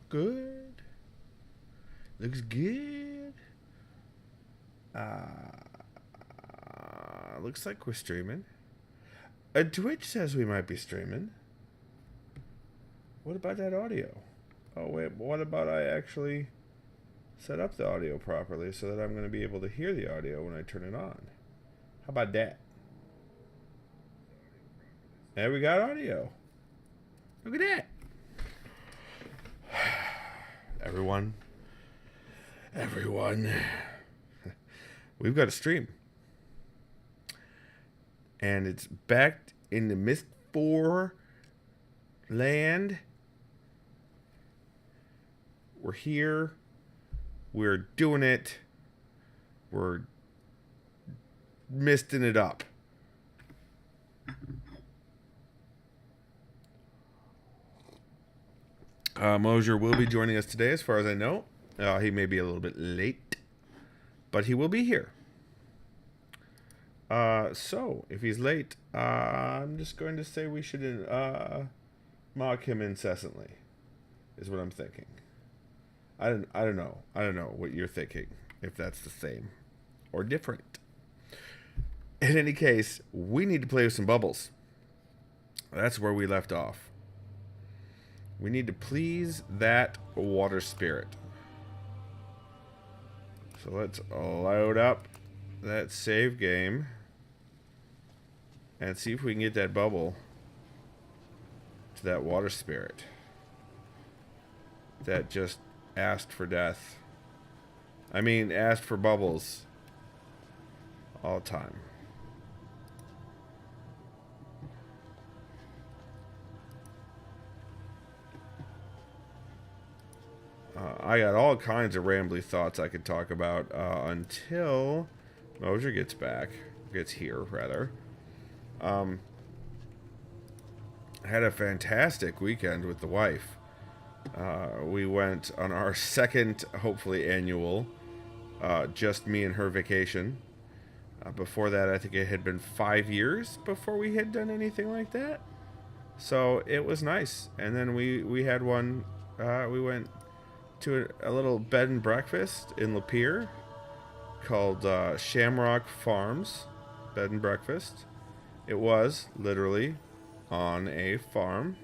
good. Looks good. Looks like we're streaming. Twitch says we might be streaming. What about that audio? Oh, wait. What about I actually set up the audio properly so that I'm going to be able to hear the audio when I turn it on? How about that? There we got audio. Look at that. Everyone. We've got a stream. And it's back in the Myst IV land. We're here. We're doing it. We're misting it up. Mosier will be joining us today, as far as I know. He may be a little bit late, but he will be here. So, if he's late, I'm just going to say we should mock him incessantly, is what I'm thinking. I don't know. I don't know what you're thinking, if that's the same or different. In any case, we need to play with some bubbles. That's where we left off. We need to please that water spirit. So let's load up that save game and see if we can get that bubble to that water spirit that just asked for death. I mean, asked for bubbles all the time. I got all kinds of rambly thoughts I could talk about until Mosier gets here, rather. I had a fantastic weekend with the wife. We went on our second, hopefully annual, just me and her vacation. Before that, I think it had been 5 years before we had done anything like that. So it was nice. And then we had one, we went to a little bed and breakfast in Lapeer called Shamrock Farms Bed and Breakfast. It was literally on a farm.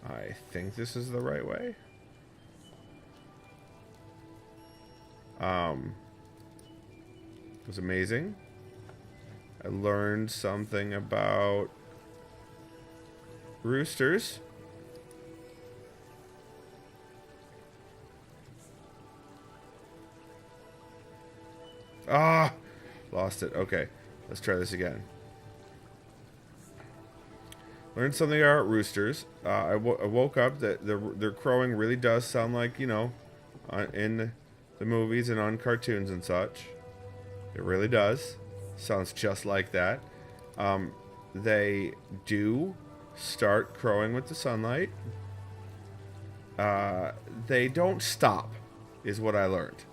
I think this is the right way. It was amazing. I learned something about roosters. Ah! Lost it. Okay. Let's try this again. Learned something about roosters. I woke up that their crowing really does sound like, you know, in the movies and on cartoons and such. It really does. Sounds just like that. They do start crowing with the sunlight. They don't stop, is what I learned.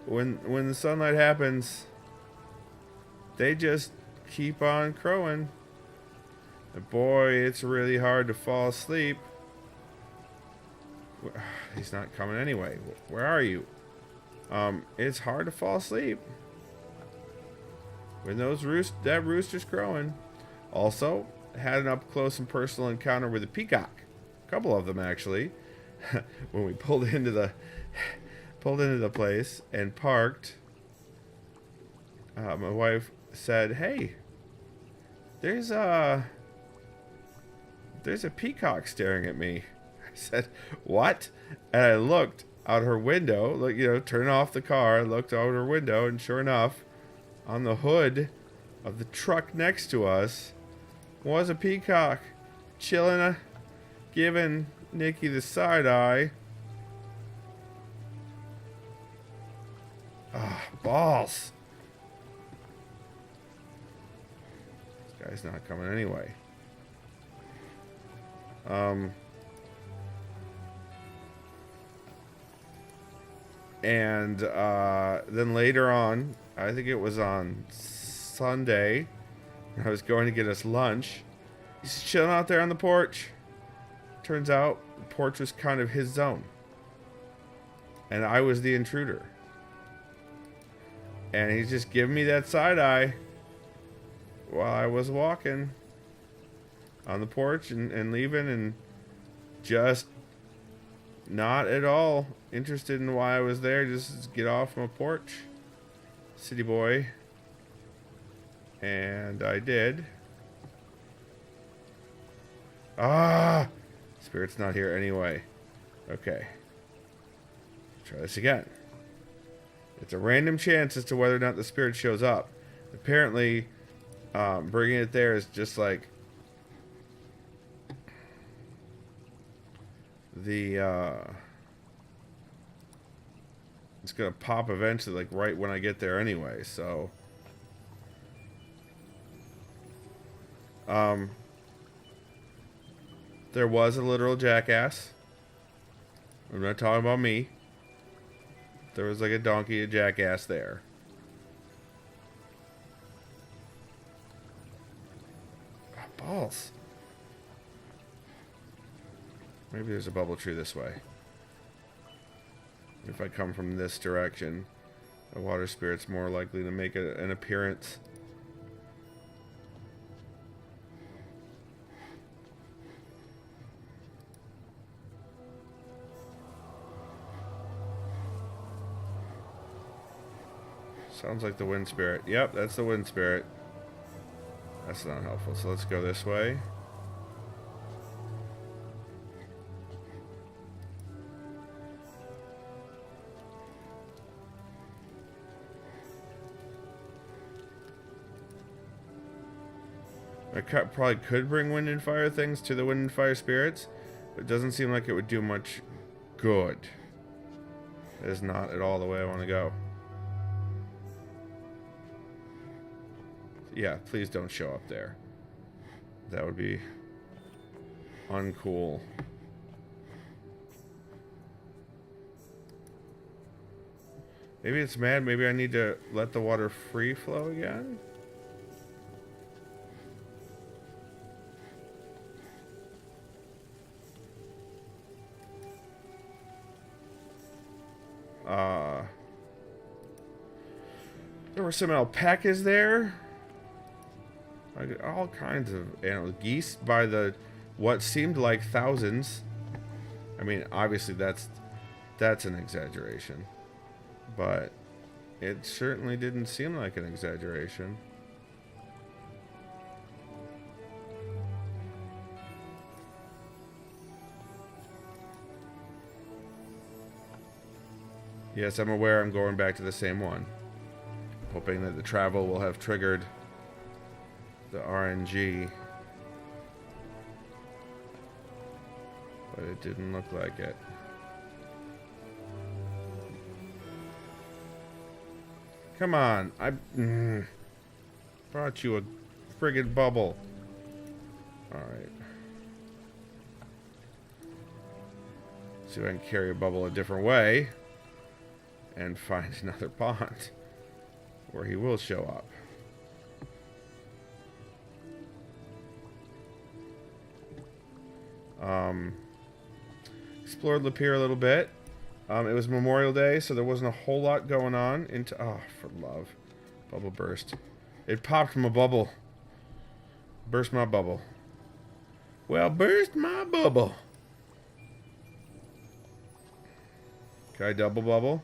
When the sunlight happens, they just keep on crowing. And boy, it's really hard to fall asleep. He's not coming anyway. Where are you? It's hard to fall asleep when that rooster's crowing. Also, had an up close and personal encounter with a peacock. A couple of them actually. When we pulled into the place and parked, my wife said, "Hey, there's a peacock staring at me." I said, "What?" And I looked out her window, turned off the car, looked out her window, and sure enough, on the hood of the truck next to us was a peacock chilling, giving Nikki the side eye. Balls. This guy's not coming anyway. And then later on, I think it was on Sunday, I was going to get us lunch. He's chilling out there on the porch, Turns out the porch was kind of his zone. And I was the intruder. And he's just giving me that side eye while I was walking on the porch and leaving, and just not at all interested in why I was there. Just get off my porch, city boy. And I did. Ah! Spirit's not here anyway. Okay. Try this again. It's a random chance as to whether or not the spirit shows up. Apparently, bringing it there is just like the it's gonna pop eventually, like right when I get there anyway. So there was a literal jackass. I'm not talking about me. There was like a donkey, a jackass there. Oh, balls. Maybe there's a bubble tree this way. If I come from this direction, a water spirit's more likely to make an appearance. Sounds like the wind spirit. Yep, that's the wind spirit. That's not helpful. So let's go this way. I probably could bring wind and fire things to the wind and fire spirits, but it doesn't seem like it would do much good. That is not at all the way I want to go. Yeah, please don't show up there. That would be uncool. Maybe it's mad. Maybe I need to let the water free flow again. There were some alpacas there. All kinds of animals. Geese by the what seemed like thousands. I mean, obviously that's an exaggeration, but it certainly didn't seem like an exaggeration. Yes, I'm aware I'm going back to the same one, hoping that the travel will have triggered the RNG, but it didn't look like it. Come on, I brought you a friggin' bubble. Alright. See if I can carry a bubble a different way and find another pond where he will show up. Explored Lapeer a little bit. It was Memorial Day, so there wasn't a whole lot going on. Oh, for love. Bubble burst. It popped from a bubble. Burst my bubble. Well, burst my bubble. Can I double bubble?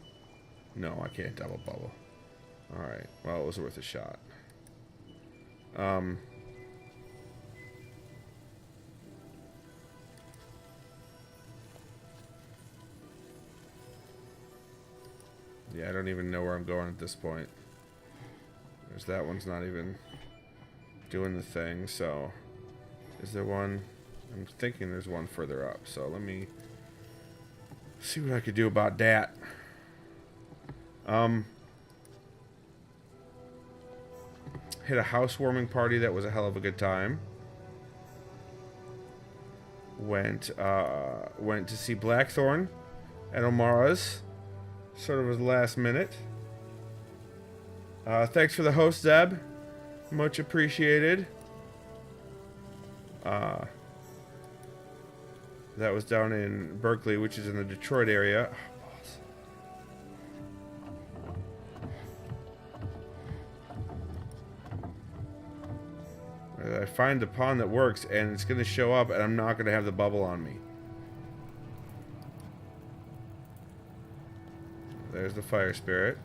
No, I can't double bubble. Alright, well, it was worth a shot. Yeah, I don't even know where I'm going at this point. There's that one's not even doing the thing, so... Is there one? I'm thinking there's one further up, so let me see what I could do about that. Hit a housewarming party that was a hell of a good time. Went to see Blackthorn at O'Mara's. Sort of was last minute. Thanks for the host, Zeb. Much appreciated. That was down in Berkeley, which is in the Detroit area. I find the pond that works, and it's going to show up, and I'm not going to have the bubble on me. There's the fire spirit.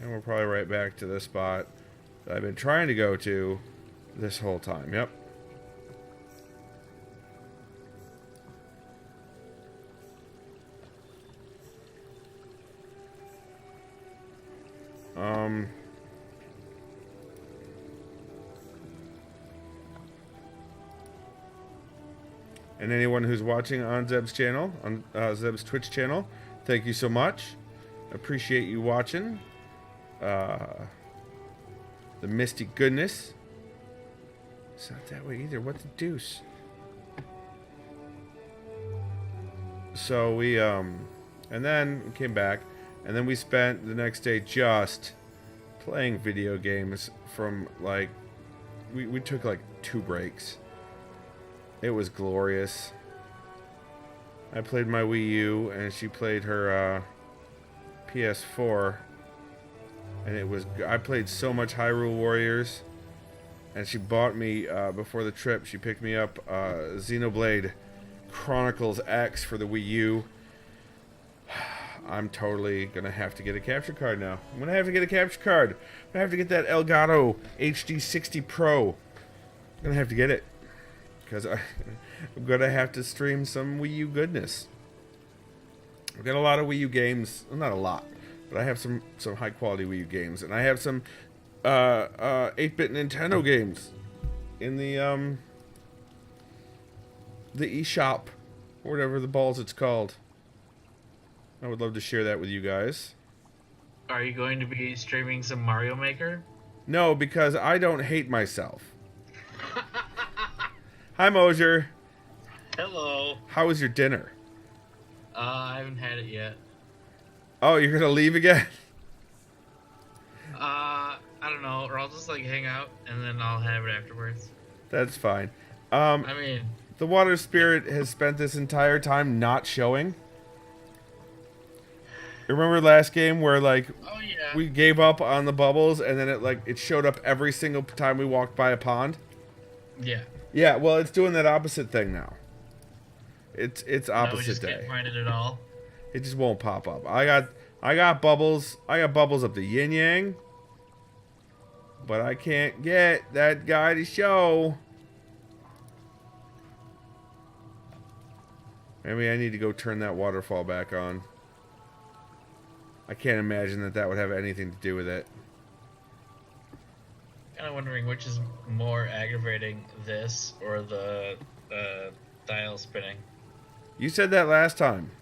And we're probably right back to the spot that I've been trying to go to this whole time. Yep. And anyone who's watching on Zeb's channel, on Zeb's Twitch channel, thank you so much. Appreciate you watching. The misty goodness. It's not that way either. What the deuce? So we, and then we came back, and then we spent the next day just playing video games from, like, we took like 2 breaks. It was glorious. I played my Wii U, and she played her PS4, and it was. I played so much Hyrule Warriors, and she bought me before the trip. She picked me up Xenoblade Chronicles X for the Wii U. I'm totally gonna have to get a capture card now. I'm gonna have to get a capture card. I'm gonna have to get that Elgato HD 60 Pro. I'm gonna have to get it. Because I'm going to have to stream some Wii U goodness. I've got a lot of Wii U games. Well, not a lot. But I have some high quality Wii U games. And I have some 8-bit Nintendo games in the eShop. Or whatever the balls it's called. I would love to share that with you guys. Are you going to be streaming some Mario Maker? No, because I don't hate myself. Hi, Mosier. Hello. How was your dinner? I haven't had it yet. Oh, you're gonna leave again? I don't know, or I'll just like hang out and then I'll have it afterwards. That's fine. I mean, the water spirit has spent this entire time not showing. Remember last game where like oh yeah, we gave up on the bubbles and then it showed up every single time we walked by a pond? Yeah. Yeah, well, it's doing that opposite thing now. It's No, we opposite just day. can't find it at all. It just won't pop up. I got bubbles. I got bubbles up the yin yang, but I can't get that guy to show. Maybe I need to go turn that waterfall back on. I can't imagine that would have anything to do with it. Kind of wondering which is more aggravating, this or the dial spinning. You said that last time.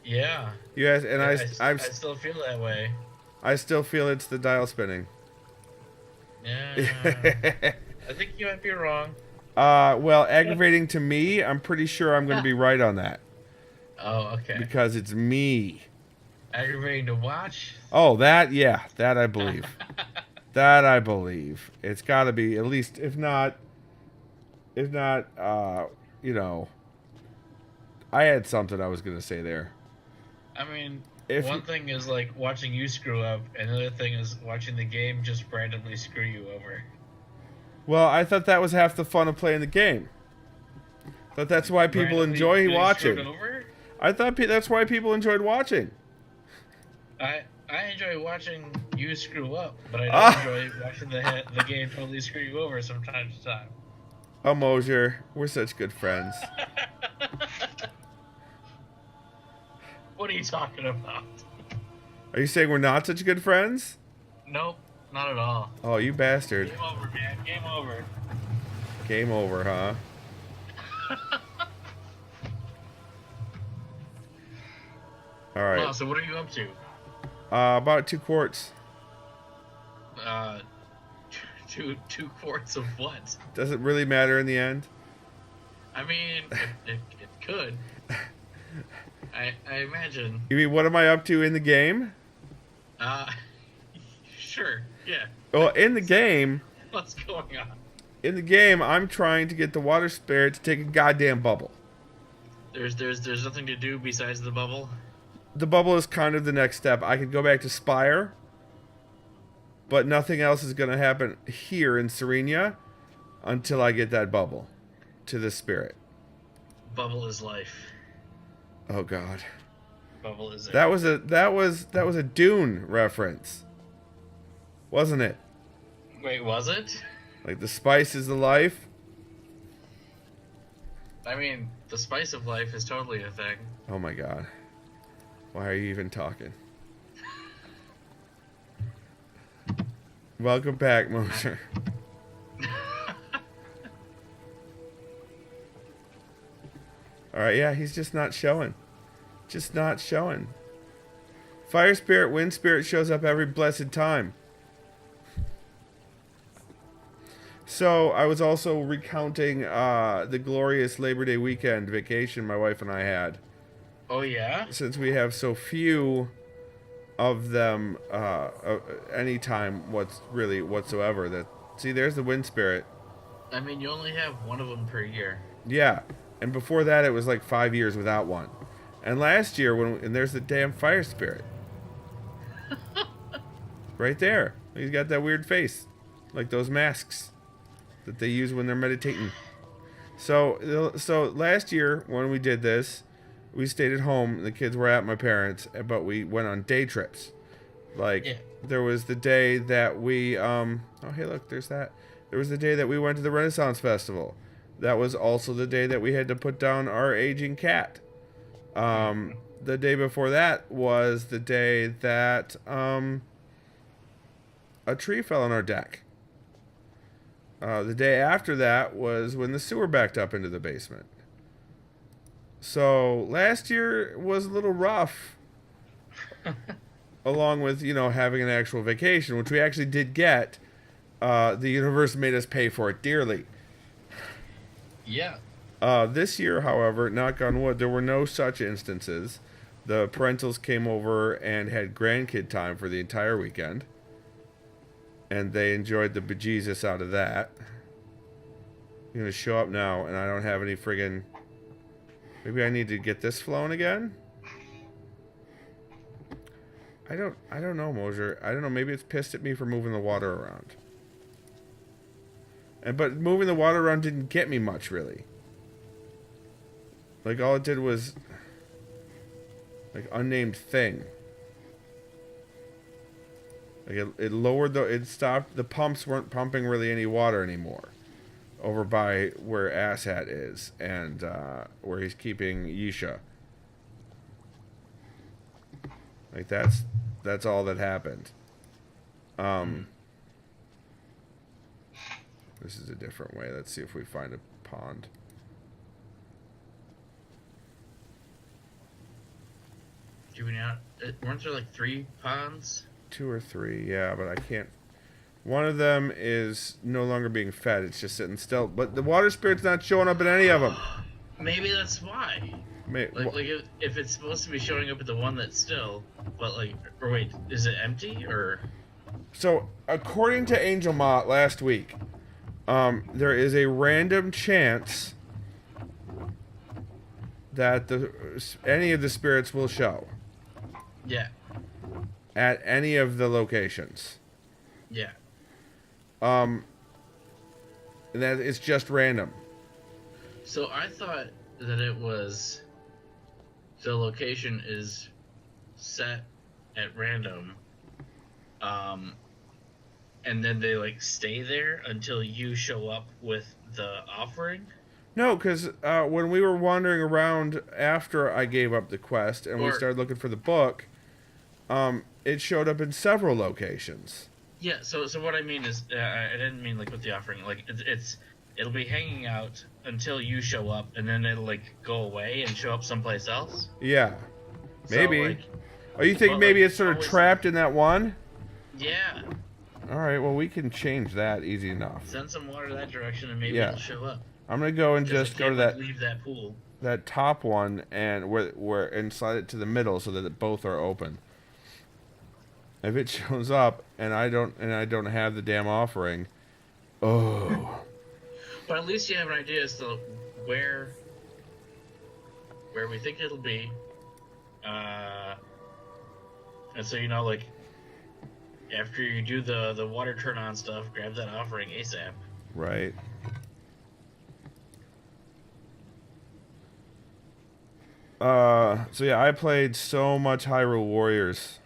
Yeah. You asked, and I still feel that way. I still feel it's the dial spinning. Yeah. I think you might be wrong. Well, aggravating to me, I'm pretty sure I'm going to be right on that. Oh, okay. Because it's me. Aggravating to watch? Oh, that I believe. That I believe. It's got to be at least, if not, you know, I had something I was going to say there. I mean, If one thing is like watching you screw up, and the other thing is watching the game just randomly screw you over. Well, I thought that was half the fun of playing the game. But that's why people enjoy watching. Over? I thought that's why people enjoyed watching. I enjoy watching you screw up, but I don't enjoy watching the game totally screw you over from time to time. Oh, Mosier, we're such good friends. What are you talking about? Are you saying we're not such good friends? Nope, not at all. Oh, you bastard. Game over, man. Game over. Game over, huh? All right. Oh, so what are you up to? About 2 quarts. 2 quarts of what? Does it really matter in the end? I mean, it could. I imagine. You mean what am I up to in the game? Sure, yeah. Well, in the game, What's going on? in the game, I'm trying to get the water spirit to take a goddamn bubble. There's nothing to do besides the bubble. The bubble is kind of the next step. I could go back to Spire, but nothing else is going to happen here in Serenia until I get that bubble to the spirit. Bubble is life. Oh God. Bubble is that was a Dune reference, wasn't it? Wait, was it? Like the spice is the life. I mean, the spice of life is totally a thing. Oh my God. Why are you even talking? Welcome back, Moser. Alright, yeah, he's just not showing. Just not showing. Fire spirit, wind spirit shows up every blessed time. So, I was also recounting the glorious Labor Day weekend vacation my wife and I had. Oh, yeah? Since we have so few of them anytime whatsoever. See, there's the wind spirit. I mean, you only have one of them per year. Yeah, and before that it was like 5 years without one. And last year, and there's the damn fire spirit. Right there. He's got that weird face. Like those masks that they use when they're meditating. So last year when we did this, we stayed at home. The kids were at my parents', but we went on day trips. There was the day that we oh hey look, there's that. There was the day that we went to the Renaissance Festival. That was also the day that we had to put down our aging cat. The day before that was the day that a tree fell on our deck. The day after that was when the sewer backed up into the basement. So last year was a little rough. Along with, having an actual vacation, which we actually did get. The universe made us pay for it dearly. Yeah. This year, however, knock on wood, there were no such instances. The parentals came over and had grandkid time for the entire weekend. And they enjoyed the bejesus out of that. I'm going to show up now, and I don't have any friggin'... Maybe I need to get this flown again? I don't know, Moser. I don't know. Maybe it's pissed at me for moving the water around. But moving the water around didn't get me much, really. Like, all it did was... Like, unnamed thing. Like, it lowered it stopped... The pumps weren't pumping really any water anymore. Over by where Asshat is. And, where he's keeping Yisha. Like, that's all that happened. This is a different way. Let's see if we find a pond. Weren't there like 3 ponds? 2 or 3, yeah, but I can't. One of them is no longer being fed. It's just sitting still. But the water spirit's not showing up in any of them. Maybe that's why. If it's supposed to be showing up at the one that's still, but or wait, is it empty or? So according to Angel Mott last week, there is a random chance that any of the spirits will show. Yeah. At any of the locations. Yeah. And that it's just random. So I thought that it was the location is set at random, and then they stay there until you show up with the offering. No, because when we were wandering around after I gave up the quest and we started looking for the book, it showed up in several locations. Yeah, so what I mean is, I didn't mean with the offering. It'll be hanging out until you show up, and then it'll go away and show up someplace else. Yeah, maybe. So, you think maybe it's sort of trapped in that one? Yeah. All right. Well, we can change that easy enough. Send some water that direction, and maybe it'll show up. I'm gonna go and just go to that. Leave that pool. That top one and and slide it to the middle so that both are open. If it shows up and I don't have the damn offering, oh, But at least you have an idea as to where we think it'll be. And so, like, after you do the water turn on stuff, grab that offering ASAP. Right. So yeah, I played so much Hyrule Warriors.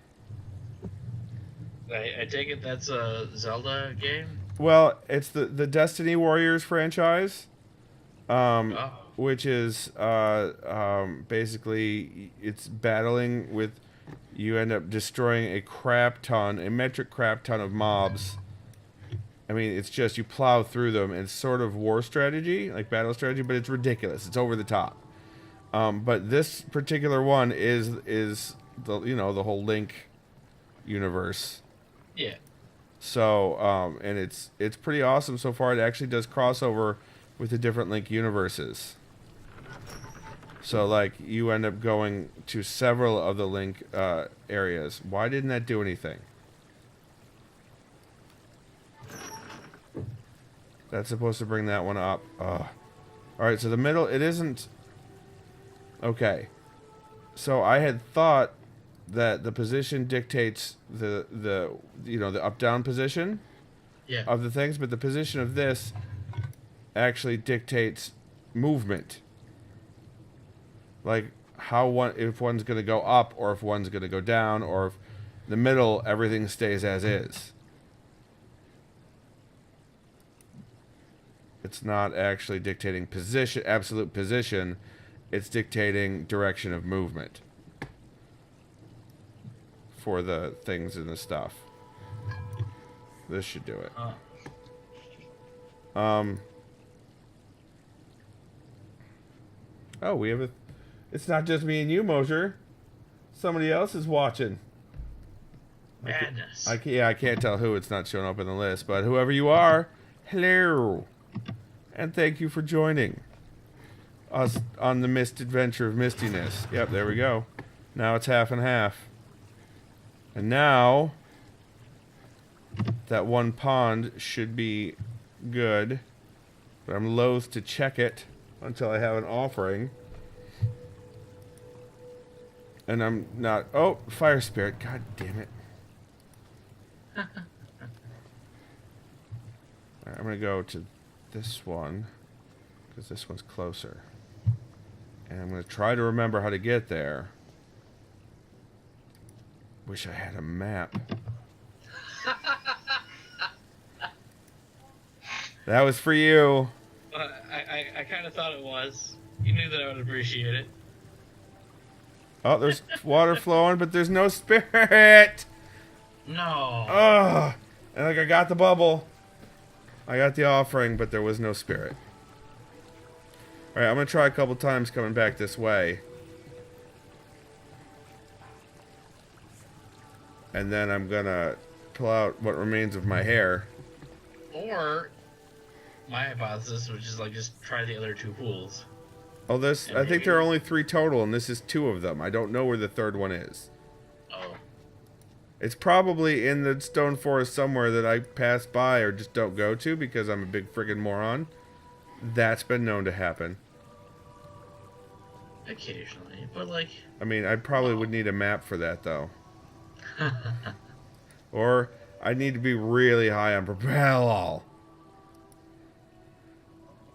I take it that's a Zelda game? Well, it's the Destiny Warriors franchise. Oh. Which is basically it's battling with, you end up destroying a metric crap ton of mobs. I mean, it's just you plow through them. It's sort of war strategy, like battle strategy, but it's ridiculous. It's over the top. But this particular one is the the whole Link universe. Yeah. So and it's pretty awesome so far. It actually does crossover with the different Link universes. So, like, you end up going to several of the Link areas. Why didn't that do anything? That's supposed to bring that one up. Alright, so the middle, it isn't... Okay. So, I had thought that the position dictates the up-down position of the things, but the position of this actually dictates movement. Like if one's going to go up or if one's going to go down, or if the middle everything stays as is. It's not actually dictating position, absolute position. It's dictating direction of movement for the things and the stuff. This should do it. Oh, we have a... It's not just me and you, Mosher. Somebody else is watching. Madness. I can't tell who. It's not showing up in the list. But whoever you are, hello. And thank you for joining us on the Myst adventure of mistiness. Yep, there we go. Now it's half and half. And now that one pond should be good. But I'm loath to check it until I have an offering. And I'm not... Oh, fire spirit. God damn it. Alright, I'm going to go to this one, because this one's closer. And I'm going to try to remember how to get there. Wish I had a map. That was for you. I kind of thought it was. You knew that I would appreciate it. Oh, there's water flowing, but there's no spirit. No. Ugh. And like I got the bubble. I got the offering, but there was no spirit. Alright, I'm going to try a couple times coming back this way. And then I'm going to pull out what remains of my hair. Or my hypothesis, which is like just try the other two pools. Oh, I think there are only 3 total, and this is 2 of them. I don't know where the third one is. Oh. It's probably in the stone forest somewhere that I pass by or just don't go to because I'm a big friggin' moron. That's been known to happen. Occasionally, but like... I mean, I probably would need a map for that, though. Or I need to be really high on propel.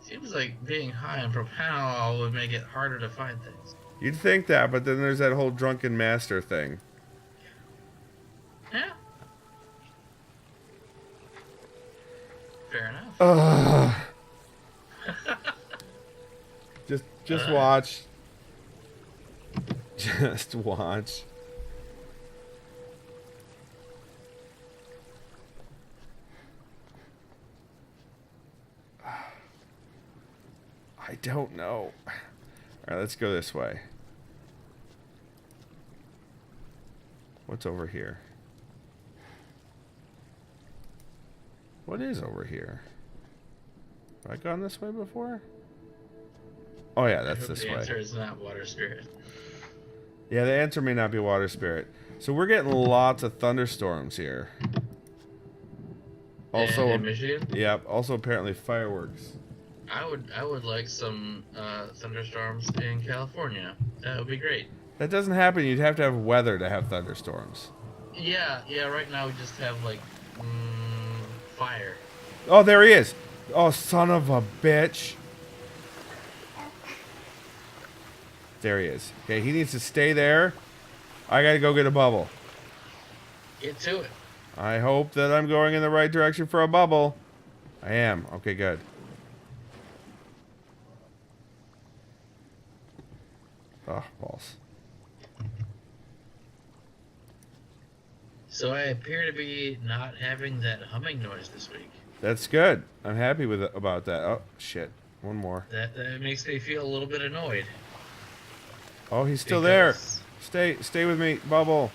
Seems like being high on propel would make it harder to find things. You'd think that, but then there's that whole drunken master thing. Yeah. Fair enough. Just watch. Just watch. I don't know. Alright, let's go this way. What's over here? What is over here? Have I gone this way before? Oh yeah, that's this way. The answer is not water spirit. Yeah, the answer may not be water spirit. So we're getting lots of thunderstorms here. Also, in Michigan? Yeah, also apparently fireworks. I would like some thunderstorms in California. That would be great. That doesn't happen. You'd have to have weather to have thunderstorms. Yeah. Right now we just have like fire. Oh, there he is. Oh, son of a bitch. There he is. Okay, he needs to stay there. I gotta go get a bubble. Get to it. I hope that I'm going in the right direction for a bubble. I am. Okay, good. Oh, balls. So I appear to be not having that humming noise this week. That's good. I'm happy with it, about that. Oh, shit. One more. That makes me feel a little bit annoyed. Oh, he's still there. Stay with me, bubble.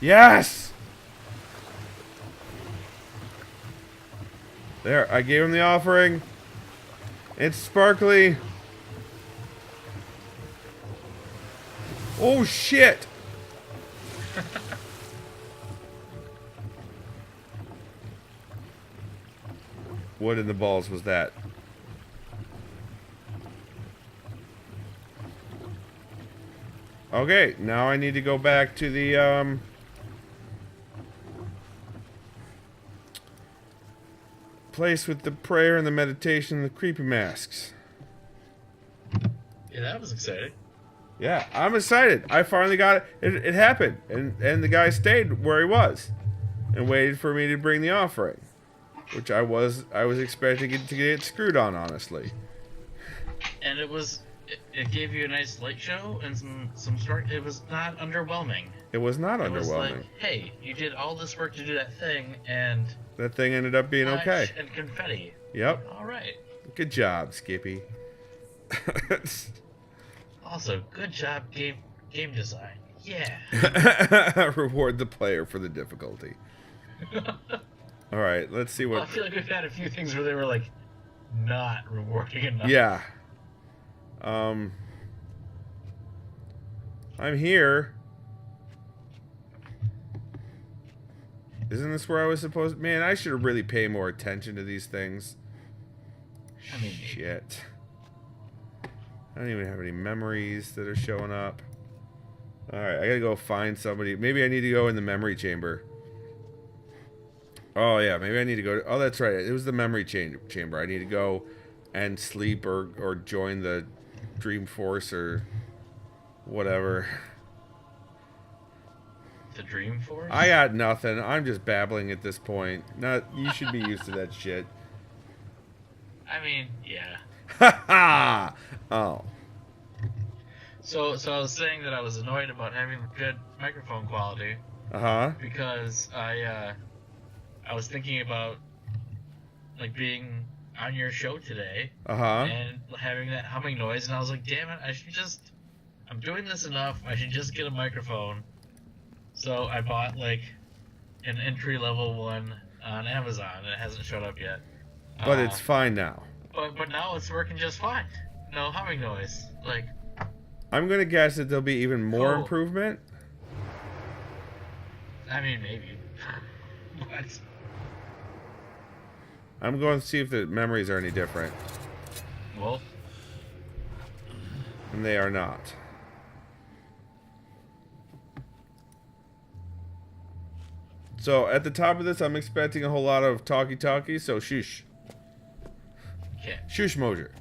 Yes! There, I gave him the offering. It's sparkly. Oh, shit! What in the balls was that? Okay, now I need to go back to the, place with the prayer and the meditation and the creepy masks. Yeah, that was exciting. Yeah, I'm excited. I finally got it. It happened. And the guy stayed where he was and waited for me to bring the offering. Which I was expecting it to get screwed on, honestly. And it gave you a nice light show and some start. It was not underwhelming. It was not underwhelming. It was like, hey, you did all this work to do that thing, and that thing ended up being okay. And confetti. Yep. All right. Good job, Skippy. Also, good job game design. Yeah. Reward the player for the difficulty. All right, let's see what. Well, I feel like we've had a few things where they were like not rewarding enough. Yeah. I'm here. Isn't this where I was supposed? Man, I should really pay more attention to these things. I mean, shit. I don't even have any memories that are showing up. All right, I gotta go find somebody. Maybe I need to go in the memory chamber. Oh, yeah, maybe I need to go... Oh, that's right. It was the memory chamber. I need to go and sleep or join the Dream Force or whatever. The Dream Force? I got nothing. I'm just babbling at this point. You should be used to that shit. I mean, yeah. Ha ha! Oh. So I was saying that I was annoyed about having good microphone quality. Uh-huh. Because I was thinking about like being on your show today and having that humming noise, and I was like, damn it, I'm doing this enough, I should just get a microphone. So I bought like an entry-level one on Amazon, and it hasn't showed up yet. But it's fine now. But now it's working just fine. No humming noise. Like, I'm gonna guess that there'll be even more improvement. I mean, maybe. But I'm going to see if the memories are any different. Well. And they are not. So, at the top of this, I'm expecting a whole lot of talkie-talkie, so shush. Okay. Shush, Moser.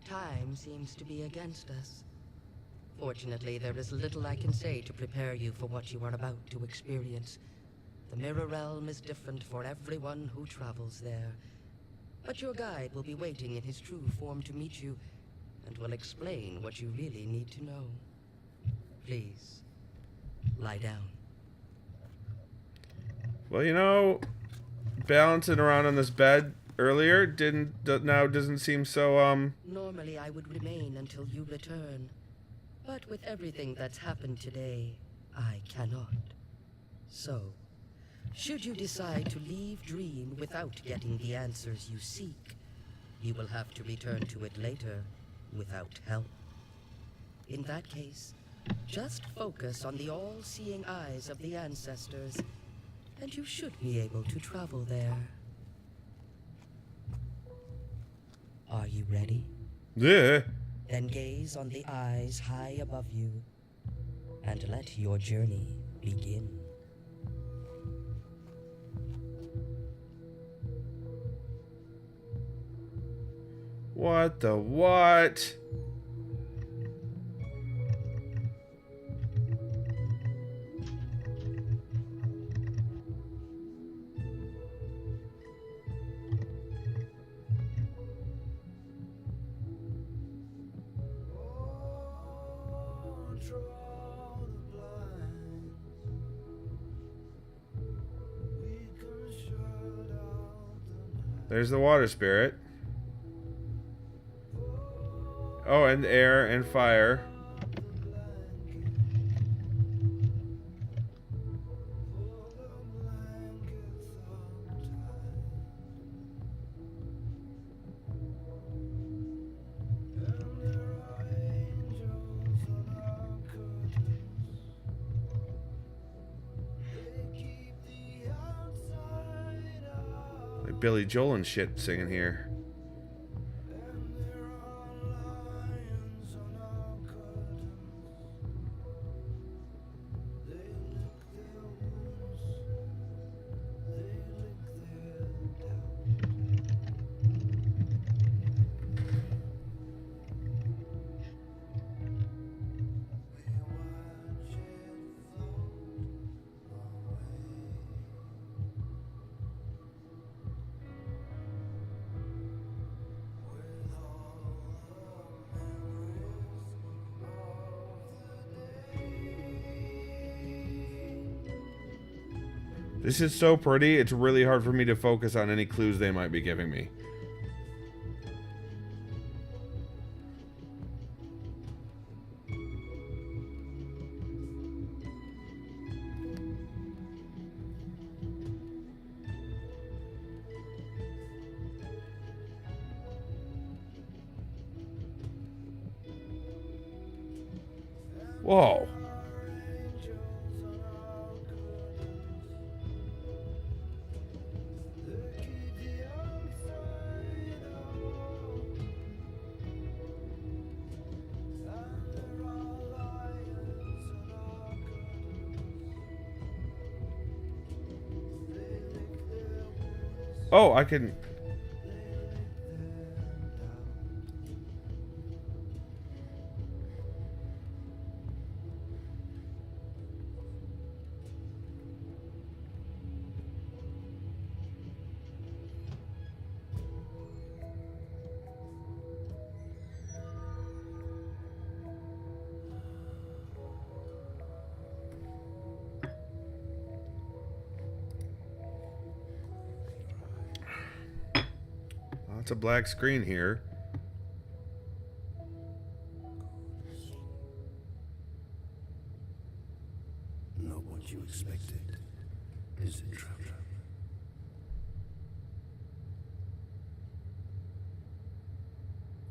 Time seems to be against us. Fortunately, there is little I can say to prepare you for what you are about to experience. The Mirror Realm is different for everyone who travels there. But your guide will be waiting in his true form to meet you, and will explain what you really need to know. Please, lie down. Well, you know, balancing around on this bed earlier doesn't seem so, Normally, I would remain until you return. But with everything that's happened today, I cannot. So, should you decide to leave Dream without getting the answers you seek, you will have to return to it later without help. In that case, Just focus on the all-seeing eyes of the ancestors, and you should be able to travel there. Are you ready? Yeah. Then gaze on the eyes high above you, and let your journey begin. What the what? There's the water spirit. Oh, and air and fire. Like Billy Joel and shit singing here. This is so pretty, it's really hard for me to focus on any clues they might be giving me. Whoa. Oh, I can... It's a black screen here. Not what you expected, is it, traveler?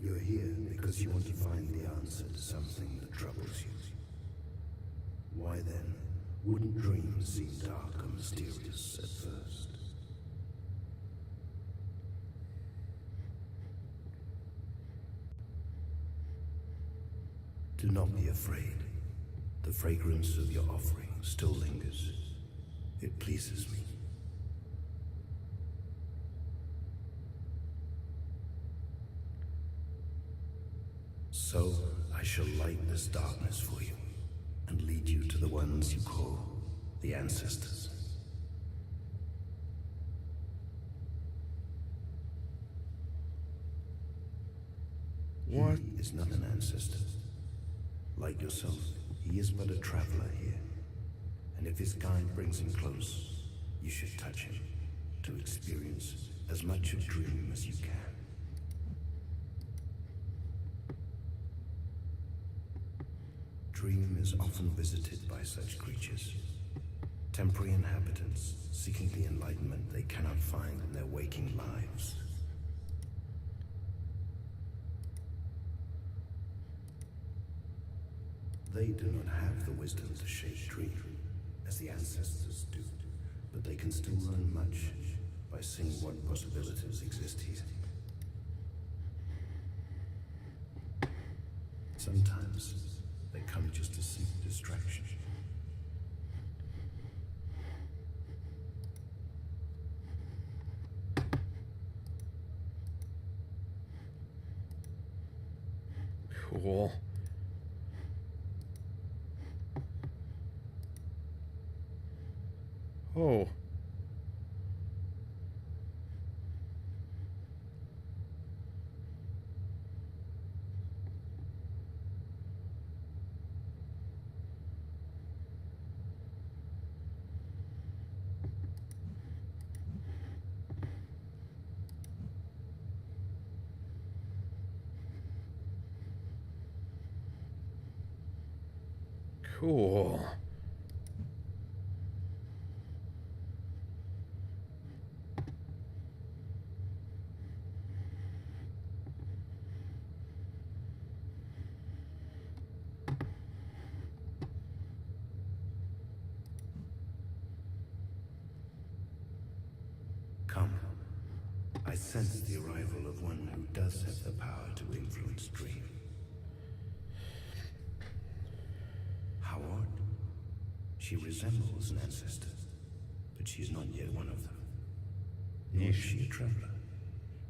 You're here because you want to find the answer to something that troubles you. Why then wouldn't dreams seem dark and mysterious at first? Do not be afraid. The fragrance of your offering still lingers. It pleases me. So I shall light this darkness for you and lead you to the ones you call the ancestors. What? He is not an ancestor. Like yourself, he is but a traveler here. And if his kind brings him close, you should touch him to experience as much of dream as you can. Dream is often visited by such creatures, temporary inhabitants seeking the enlightenment they cannot find in their waking lives. They do not have the wisdom to shape dream, as the ancestors do, but they can still learn much by seeing what possibilities exist here. Sometimes they come just to seek distraction. Cool. Oh. Cool. Come. I sense the arrival of one who does have the power to influence dream. How odd. She resembles an ancestor, but she is not yet one of them. Nor is she a traveler,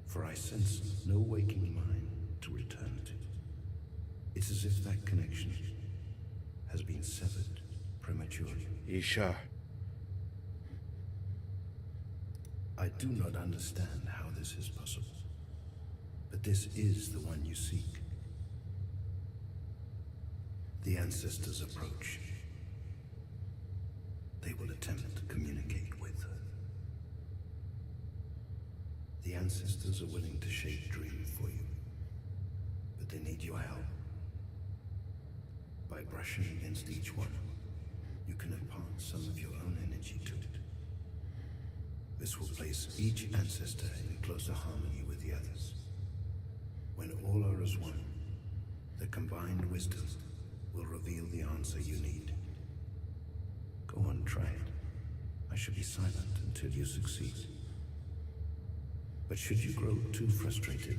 for I sense no waking mind to return to. It's as if that connection has been severed prematurely. Isha. I do not understand how this is possible, but this is the one you seek. The ancestors approach. They will attempt to communicate with her. The ancestors are willing to shape dream for you, but they need your help. By brushing against each one, you can impart some of your own energy to it. This will place each ancestor in closer harmony with the others. When all are as one, the combined wisdom will reveal the answer you need. Go on, try it. I shall be silent until you succeed. But should you grow too frustrated,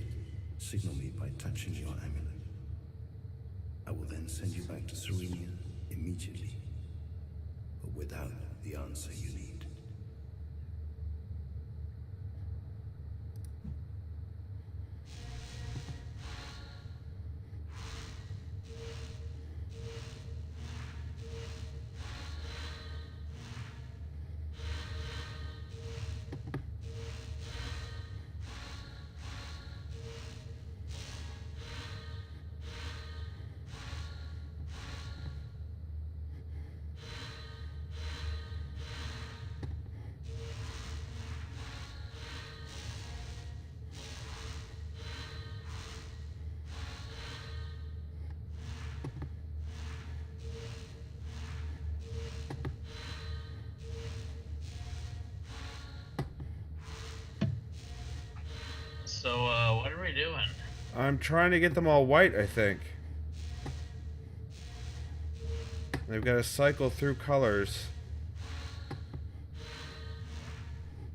signal me by touching your amulet. I will then send you back to Serenia immediately, but without the answer you need. So, what are we doing? I'm trying to get them all white, I think. They've got to cycle through colors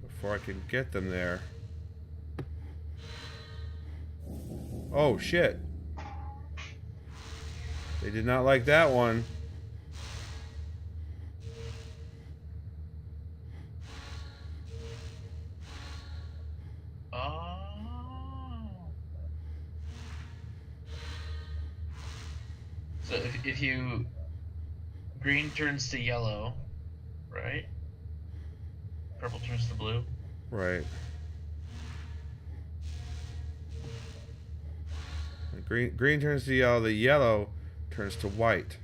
before I can get them there. Oh, shit. They did not like that one. So if you... Green turns to yellow, right? Purple turns to blue. Right. Green turns to yellow. The yellow turns to white.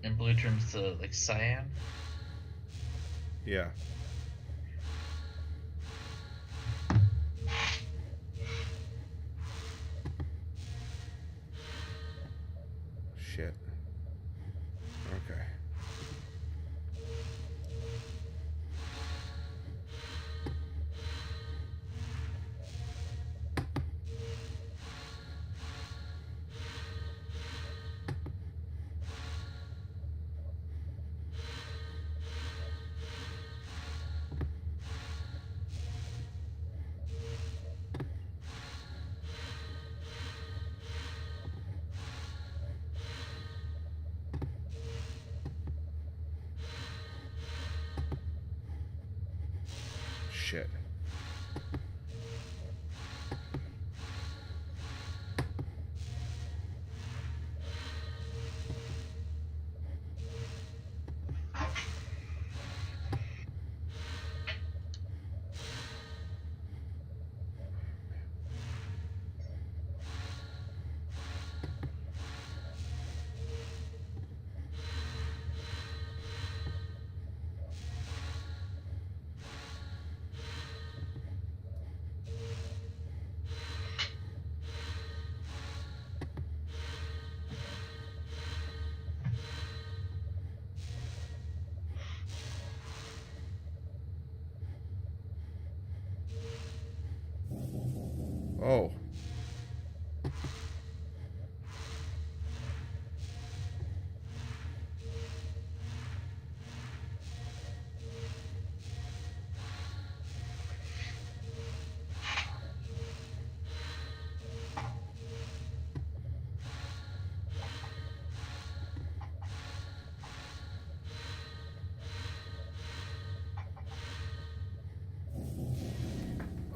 And blue turns to, like, cyan? Yeah. Shit. Okay. shit. Oh.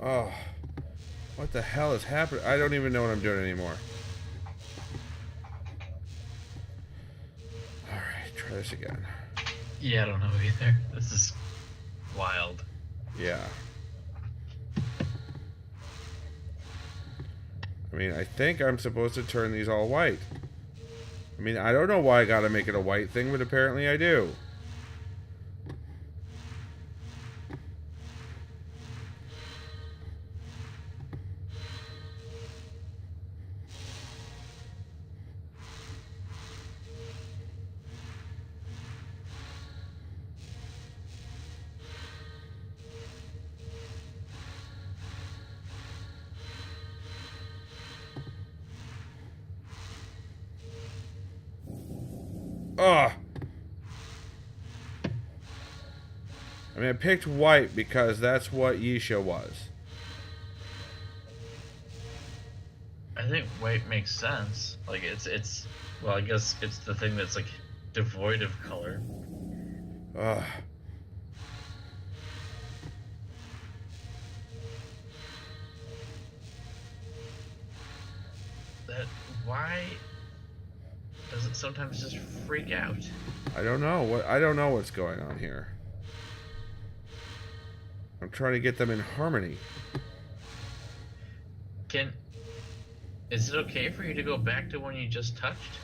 Oh. What the hell is happening? I don't even know what I'm doing anymore. Alright, try this again. Yeah, I don't know either. This is wild. Yeah. I mean, I think I'm supposed to turn these all white. I mean, I don't know why I gotta make it a white thing, but apparently I do. Ugh. I mean, I picked white because that's what Yisha was. I think white makes sense. Like it's well, I guess it's the thing that's like devoid of color. Ugh. That why does it sometimes just freak out? I don't know. I don't know what's going on here. I'm trying to get them in harmony. Is it okay for you to go back to when you just touched?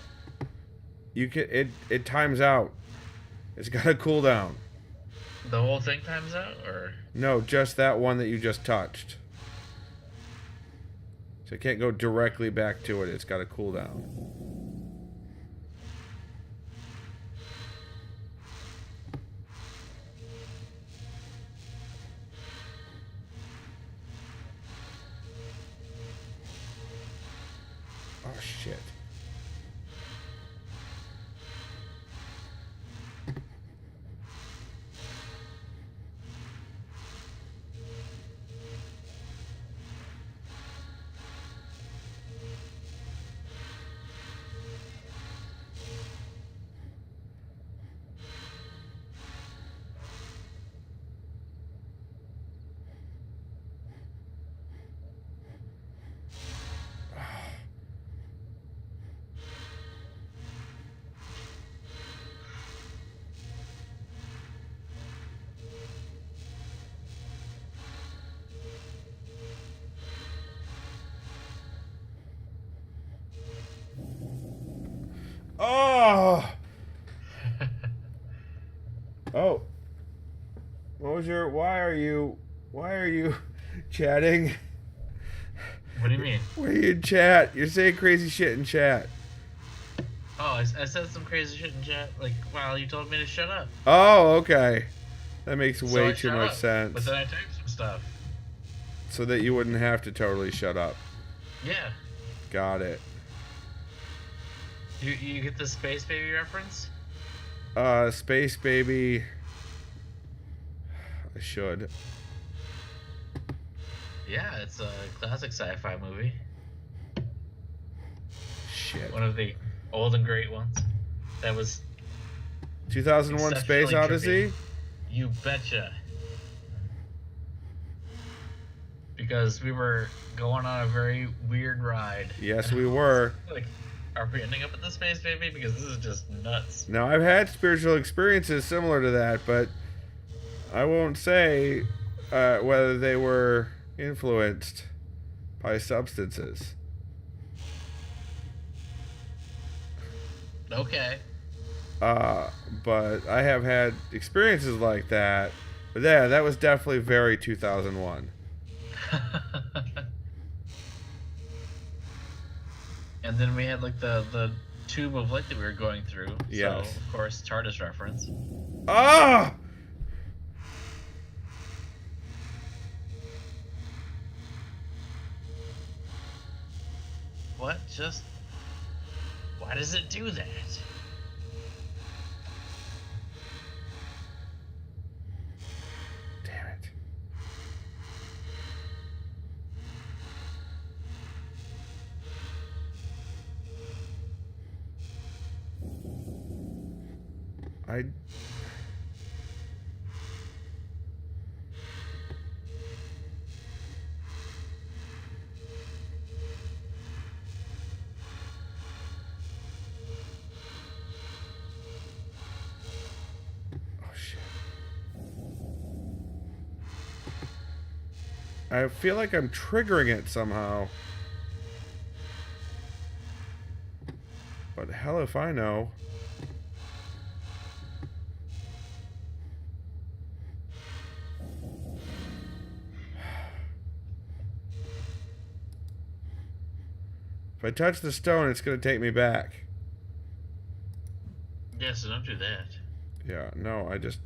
You can it times out. It's got a cooldown. The whole thing times out, or No, just that one that you just touched. So I can't go directly back to it. It's got a cooldown. Oh shit. Oh! Oh. What was your... Why are you chatting? what do you mean? Why are you in chat? You're saying crazy shit in chat. Oh, I said some crazy shit in chat. Like, wow, you told me to shut up. Oh, okay. That makes So way I too shut much up, sense. But then I typed some stuff. So that you wouldn't have to totally shut up. Yeah. Got it. You get the Space Baby reference? Space Baby... I should. Yeah, it's a classic sci-fi movie. Shit. One of the old and great ones. That was 2001 Space exceptionally Odyssey? trippy. You betcha. because we were going on a very weird ride. Yes, we were. Like, are we ending up at the space baby? Because this is just nuts. Now, I've had spiritual experiences similar to that, but I won't say whether they were influenced by substances. Okay. But I have had experiences like that. But yeah, that was definitely very 2001. And then we had like the tube of light that we were going through. Yes. So, of course, TARDIS reference. Ah! What? Just... Why does it do that? Damn it. I... I feel like I'm triggering it somehow. But hell if I know. If I touch the stone, it's going to take me back. Yeah, so don't do that. Yeah, no, I just...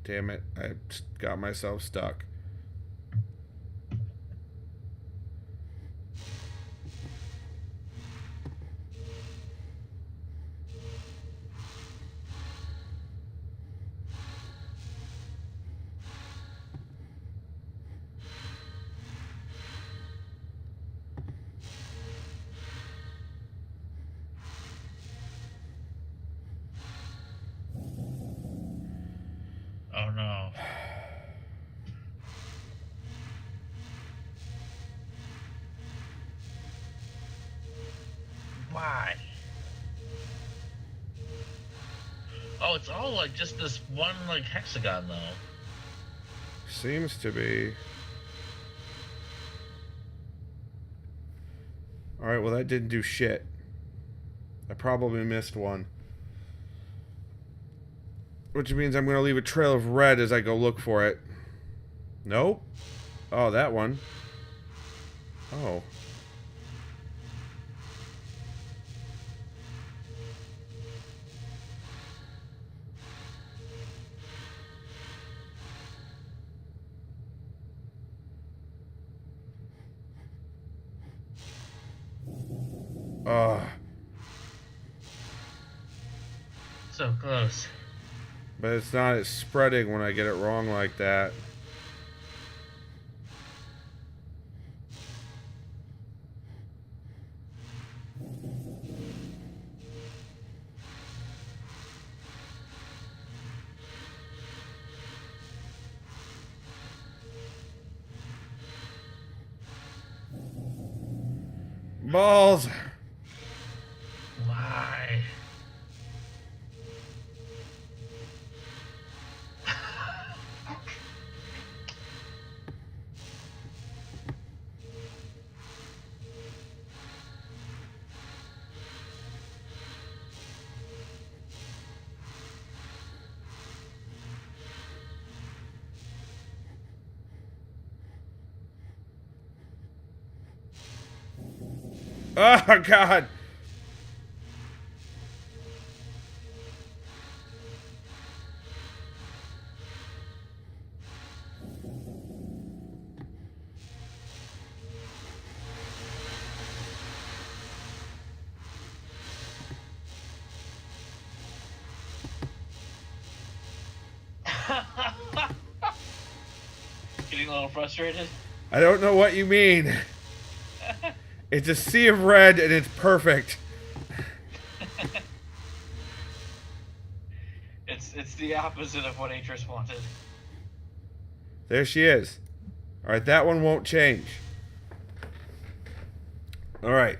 Damn it, I got myself stuck. Oh no. Why? Oh, it's all like just this one like hexagon though. Seems to be. Alright, well that didn't do shit. I probably missed one. Which means I'm going to leave a trail of red as I go look for it. Nope. Oh, that one. Oh. Ugh. So close. But it's not as spreading when I get it wrong like that. Balls! Why? Oh, God! Getting a little frustrated? I don't know what you mean. It's a sea of red and it's perfect. It's the opposite of what Atris wanted. There she is. Alright, that one won't change. Alright.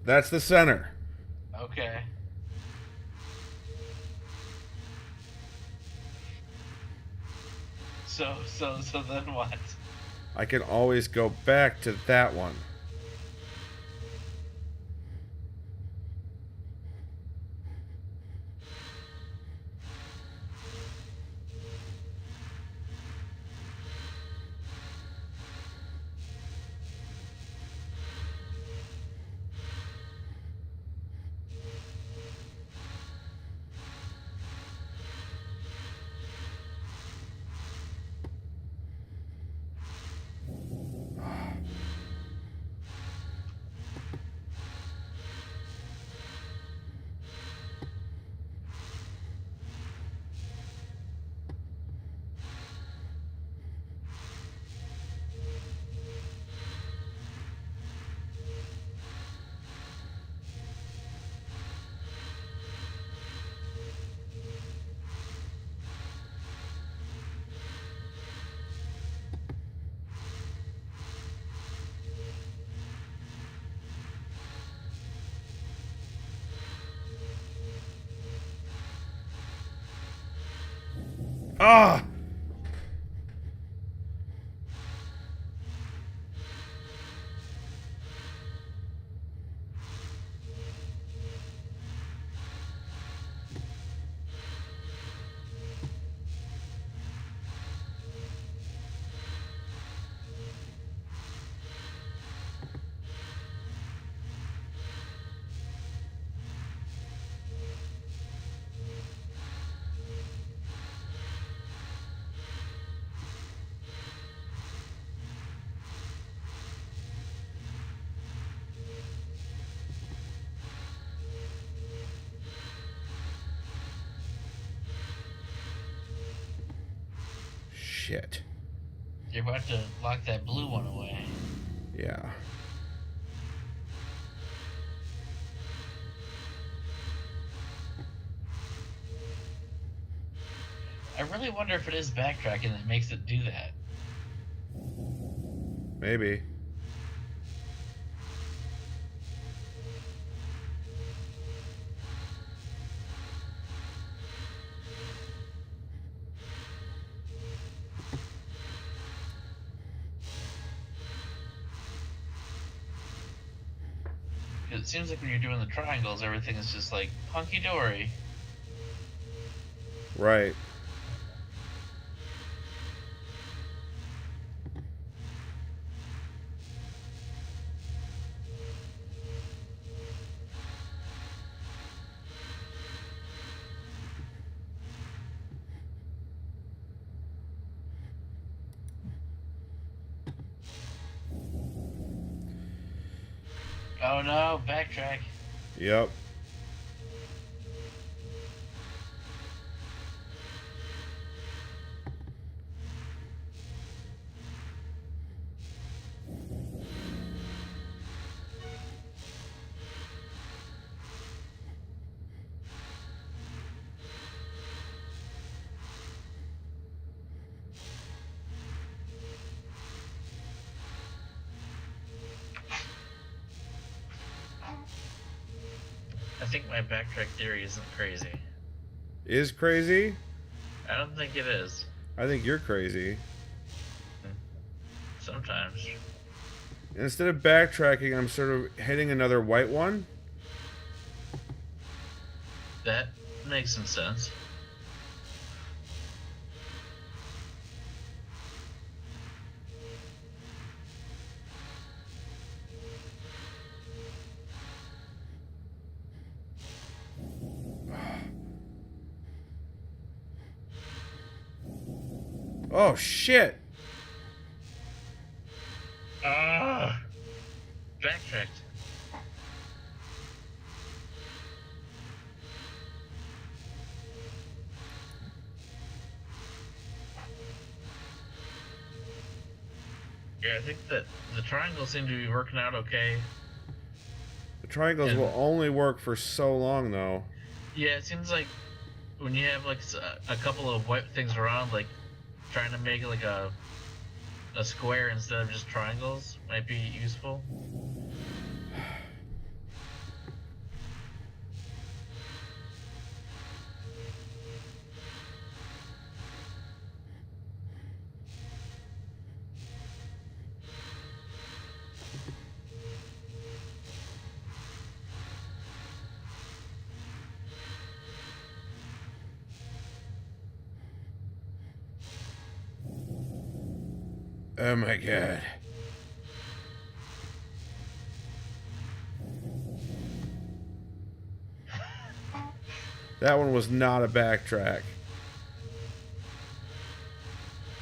That's the center. Okay. So then what? I can always go back to that one. Ah! Shit. You're about to lock that blue one away. Yeah. I really wonder if it is backtracking that makes it do that. Maybe. It seems like when you're doing the triangles, everything is just like hunky-dory. Right. Oh no, backtrack. Yep. I think my backtrack theory isn't crazy. Is crazy? I don't think it is. I think you're crazy. Sometimes. Instead of backtracking, I'm sort of hitting another white one. That makes some sense. Oh, shit. Backtracked. Yeah, I think that the triangles seem to be working out okay. The triangles will only work for so long, though. Yeah, it seems like when you have like a couple of white things around, like trying to make like a square instead of just triangles might be useful. Oh my god. That one was not a backtrack.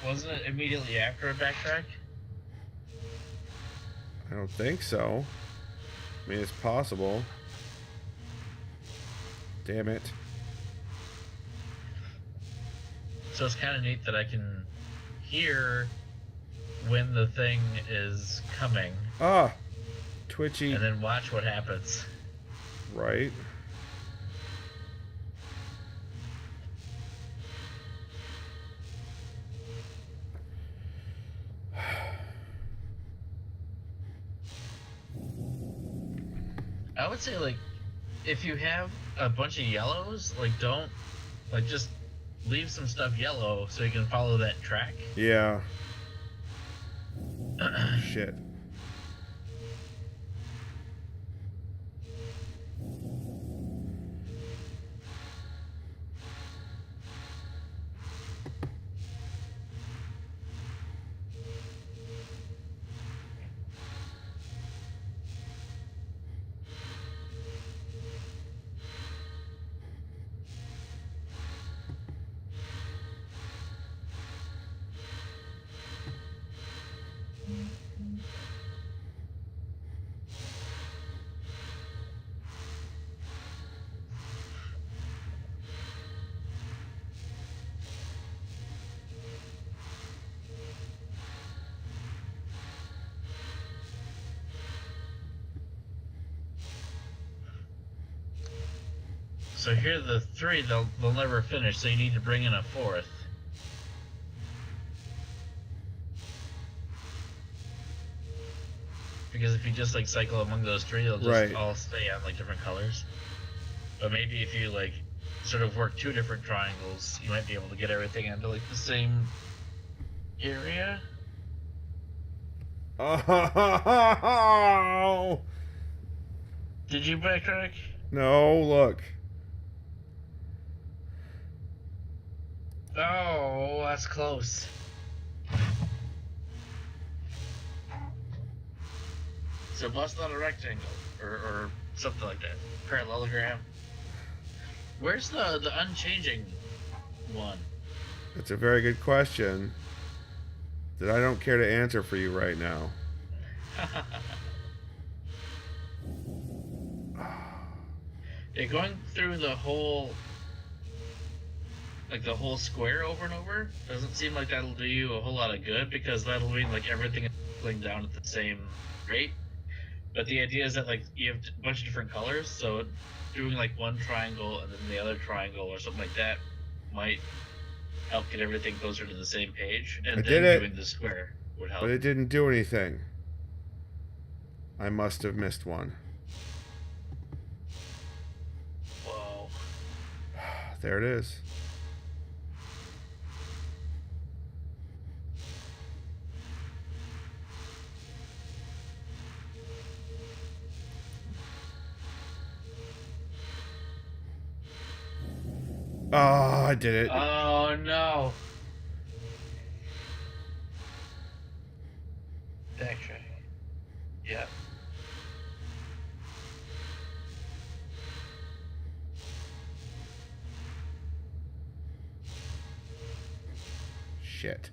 Wasn't it immediately after a backtrack? I don't think so. I mean, it's possible. Damn it. So it's kind of neat that I can hear when the thing is coming. Ah! Twitchy. And then watch what happens. Right. I would say, like, if you have a bunch of yellows, like, don't, like, just leave some stuff yellow so you can follow that track. Yeah. Shit. So here are the three they'll never finish, so you need to bring in a fourth. Because if you just like cycle among those three, they'll just all stay on like different colors. But maybe if you like sort of work two different triangles, you might be able to get everything into like the same area. Oh! Did you backtrack? No, look. Oh, that's close. So bust out a rectangle, or something like that. Parallelogram. Where's the unchanging one? That's a very good question that I don't care to answer for you right now. Yeah, going through the whole square over and over doesn't seem like that'll do you a whole lot of good, because that'll mean like everything is going down at the same rate. But the idea is that like you have a bunch of different colors, so doing like one triangle and then the other triangle or something like that might help get everything closer to the same page. And then doing the square would help. But it didn't do anything. I must have missed one. Whoa. There it is. Oh, I did it. Oh no. Backtrack. Yep. Shit.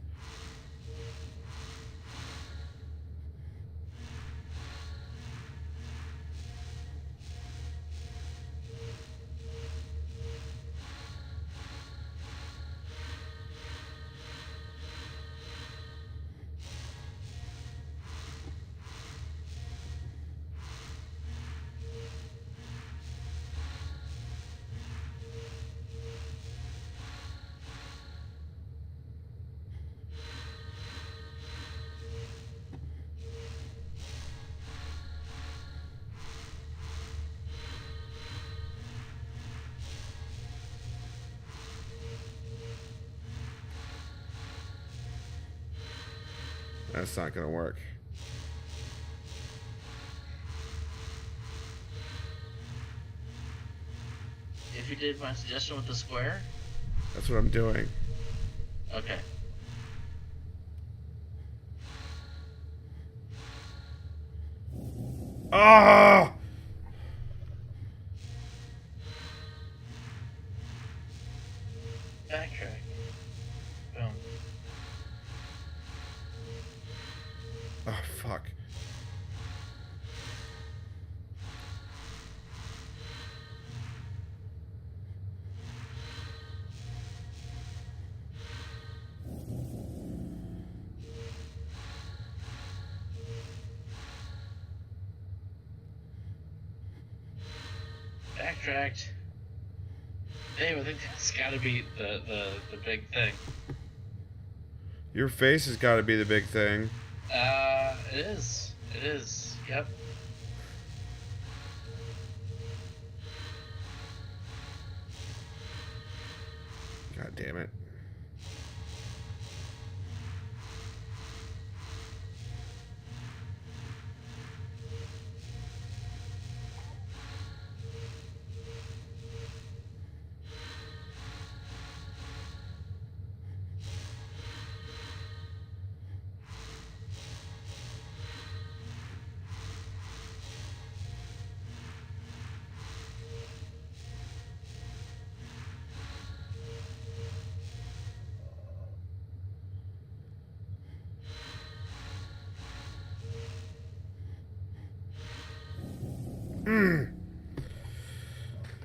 That's not gonna work. If you did my suggestion with the square? That's what I'm doing. Okay. Ah! Backtrack. Boom. Oh, fuck. Backtracked. Dave, I think that's gotta be the big thing. Your face has got to be the big thing. It is. It is. Yep. God damn it.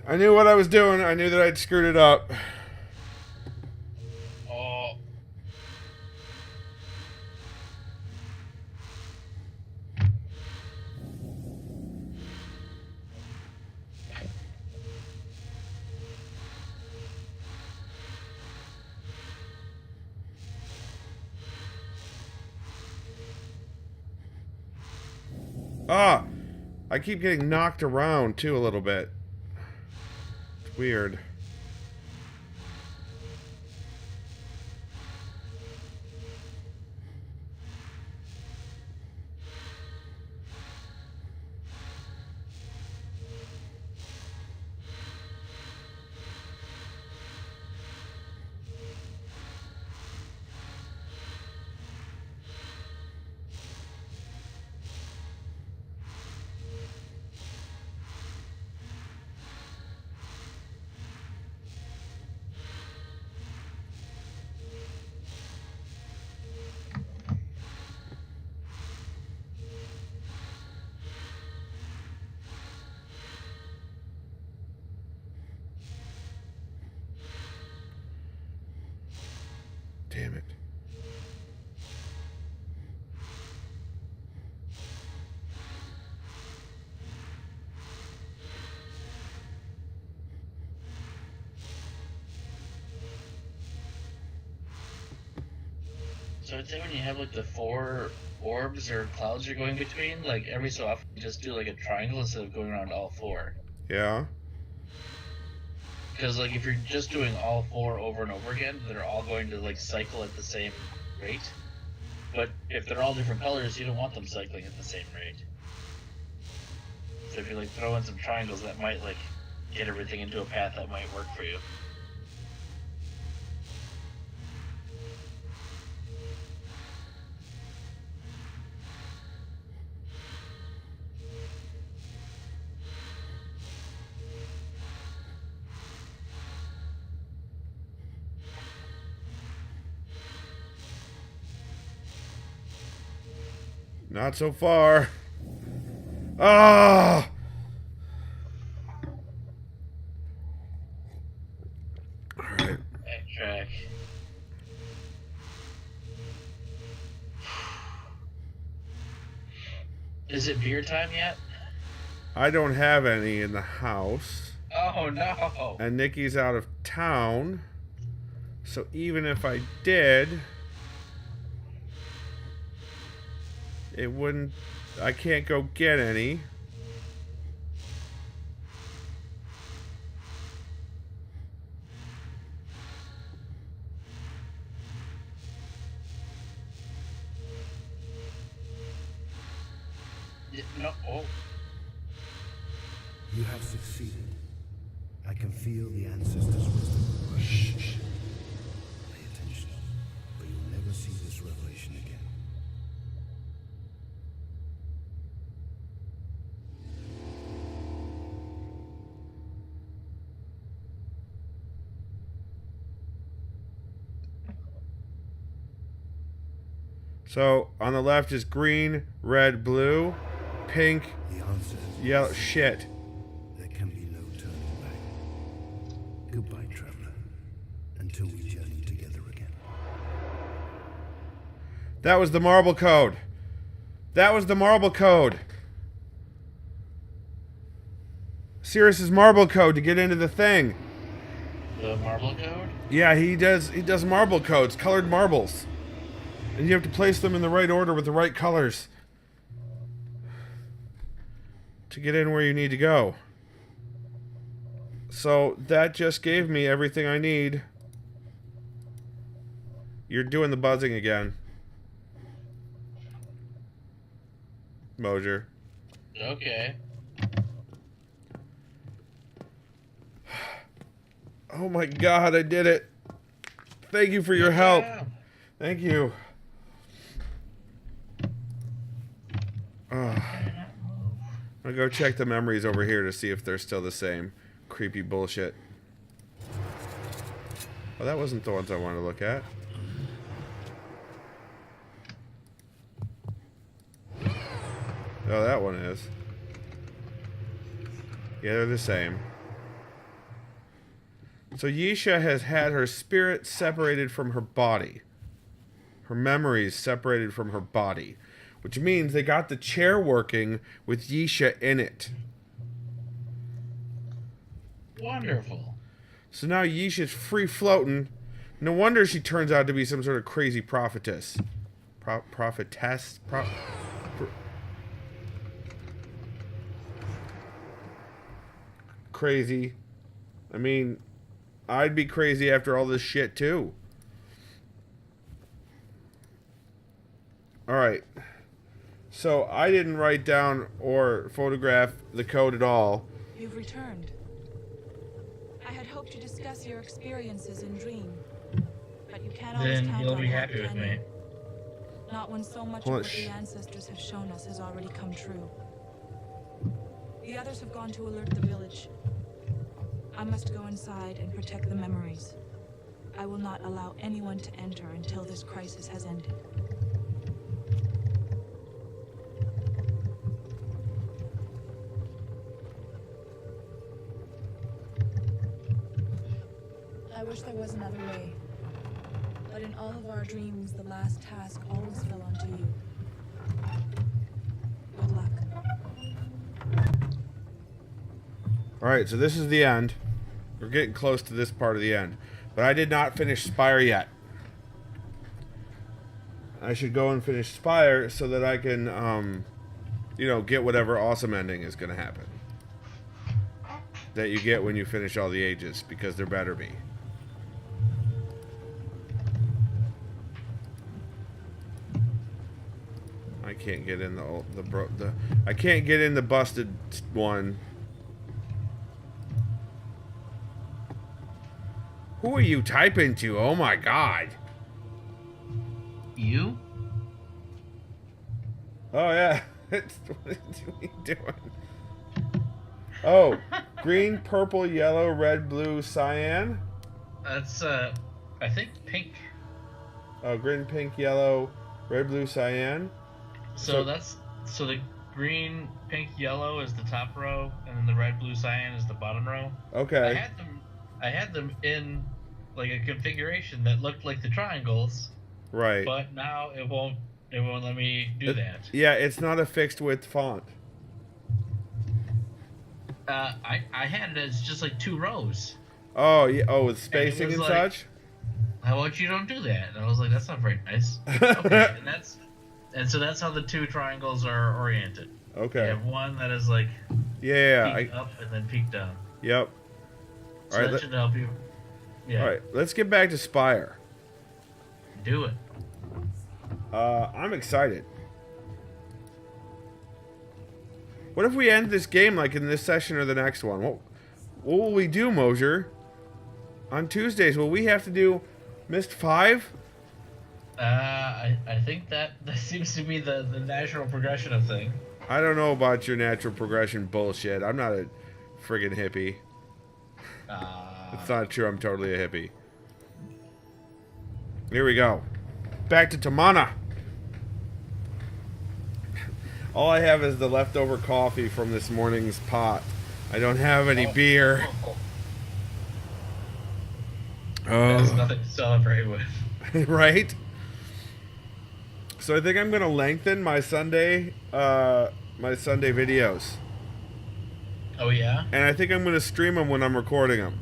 I knew what I was doing. I knew that I'd screwed it up. Oh. Ah! I keep getting knocked around, too, a little bit. It's weird. Damn it. So I'd say when you have like the 4 orbs or clouds you're going between, like every so often you just do like a triangle instead of going around all 4. Yeah? Because like if you're just doing all 4 over and over again, they're all going to like cycle at the same rate. But if they're all different colors, you don't want them cycling at the same rate. So if you like throw in some triangles, that might like get everything into a path that might work for you. Not so far. Ah! Alright. Backtrack. Is it beer time yet? I don't have any in the house. Oh no! And Nikki's out of town. So even if I did, it wouldn't... I can't go get any. No. Oh. You have succeeded. I can feel the ancestors' wisdom. Shh. Pay attention, or you'll never see this revelation again. So on the left is green, red, blue, pink, yellow. Shit. There can be no turning back. Goodbye, traveler. Until we journey together again. That was the marble code. That was the marble code. Sirrus's marble code to get into the thing. The marble code? Yeah, he does marble codes, colored marbles. And you have to place them in the right order with the right colors to get in where you need to go. So that just gave me everything I need. You're doing the buzzing again, Mosier. Okay. Oh my god, I did it. Thank you for your help. Thank you. I'm gonna go check the memories over here to see if they're still the same. Creepy bullshit. Oh, that wasn't the ones I wanted to look at. Oh, that one is. Yeah, they're the same. So Yisha has had her spirit separated from her body. Her memories separated from her body. Which means they got the chair working with Yisha in it. Wonderful. So now Yisha's free floating. No wonder she turns out to be some sort of crazy prophetess. Prophetess? Crazy. I mean, I'd be crazy after all this shit too. Alright. So I didn't write down or photograph the code at all. You've returned. I had hoped to discuss your experiences in Dream, but you can't always Then count you'll on be that, happy with can me. you? Not when so much of what the ancestors have shown us has already come true. The others have gone to alert the village. I must go inside and protect the memories. I will not allow anyone to enter until this crisis has ended. I wish there was another way. But in all of our dreams, the last task always fell onto you. Good luck. Alright, so this is the end. We're getting close to this part of the end. But I did not finish Spire yet. I should go and finish Spire so that I can, you know, get whatever awesome ending is going to happen. That you get when you finish all the ages, because there better be. I can't get in I can't get in the busted one. Who are you typing to? Oh my god. You? Oh yeah. What are you doing? Oh, green, purple, yellow, red, blue, cyan. That's I think pink. Oh, green, pink, yellow, red, blue, cyan. So the green, pink, yellow is the top row, and then the red, blue, cyan is the bottom row. Okay. I had them in like a configuration that looked like the triangles. Right. But now it won't let me do that. Yeah, it's not a fixed width font. I had it as just like 2 rows. Oh yeah. Oh, with spacing and such. How about you don't do that? And I was like, that's not very nice. Okay, and so that's how the 2 triangles are oriented. Okay. You have one that is like peaked up and then peaked down. Yep. So that should help you. Yeah. All right, let's get back to Spire. Do it. I'm excited. What if we end this game like in this session or the next one? What will we do, Mosier? On Tuesdays, will we have to do Myst 5? I think that seems to be the natural progression of things. I don't know about your natural progression bullshit. I'm not a friggin' hippie. It's not true. I'm totally a hippie. Here we go. Back to Tamana. All I have is the leftover coffee from this morning's pot. I don't have any beer. There's nothing to celebrate with. Right? So I think I'm gonna lengthen my Sunday videos. Oh yeah? And I think I'm gonna stream them when I'm recording them.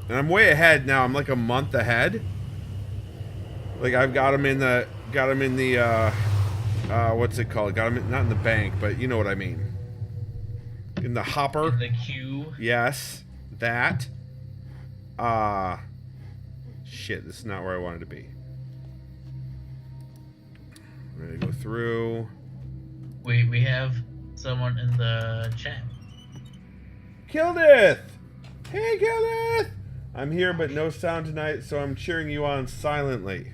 And I'm way ahead now. I'm like a month ahead. Like I've got them in the what's it called? Got them not in the bank, but you know what I mean. In the hopper. In the queue. Yes, that. Shit, this is not where I wanted to be. I'm gonna go through. We have someone in the chat. Kildith! Hey, Kildith! I'm here, but no sound tonight, so I'm cheering you on silently.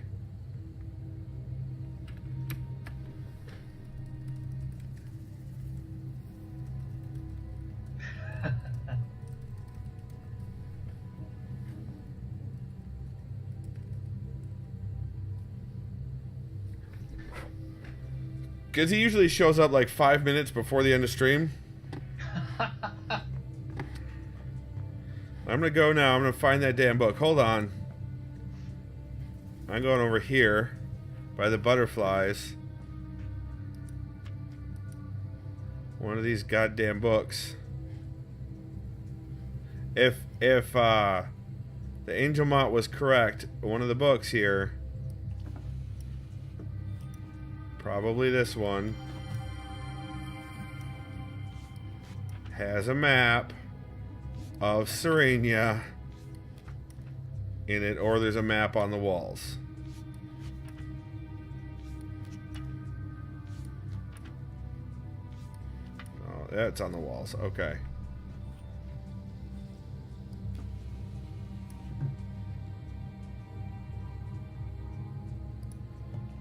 Because he usually shows up like 5 minutes before the end of stream. I'm going to go now. I'm going to find that damn book. Hold on. I'm going over here by the butterflies. One of these goddamn books. If the Angel Mott was correct, one of the books here, probably this one, has a map of Serenia in it, or there's a map on the walls. Oh, that's on the walls. Okay.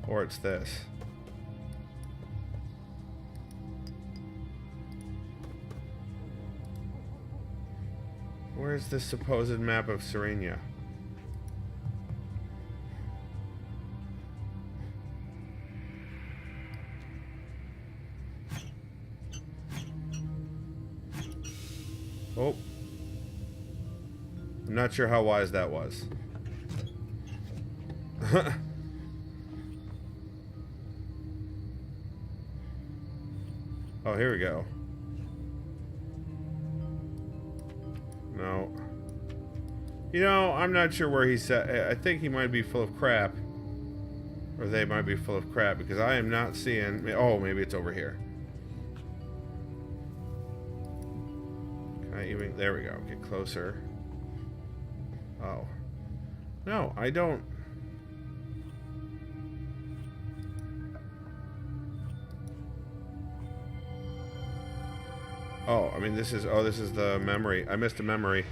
Or it's this. Where's this supposed map of Serenia? Oh. I'm not sure how wise that was. Oh, here we go. No. You know, I'm not sure where he's at. I think he might be full of crap. Or they might be full of crap, because I am not seeing... Oh, maybe it's over here. Can I even... There we go. Get closer. Oh. No, I don't... Oh, I mean, this is... Oh, this is the memory. I missed a memory.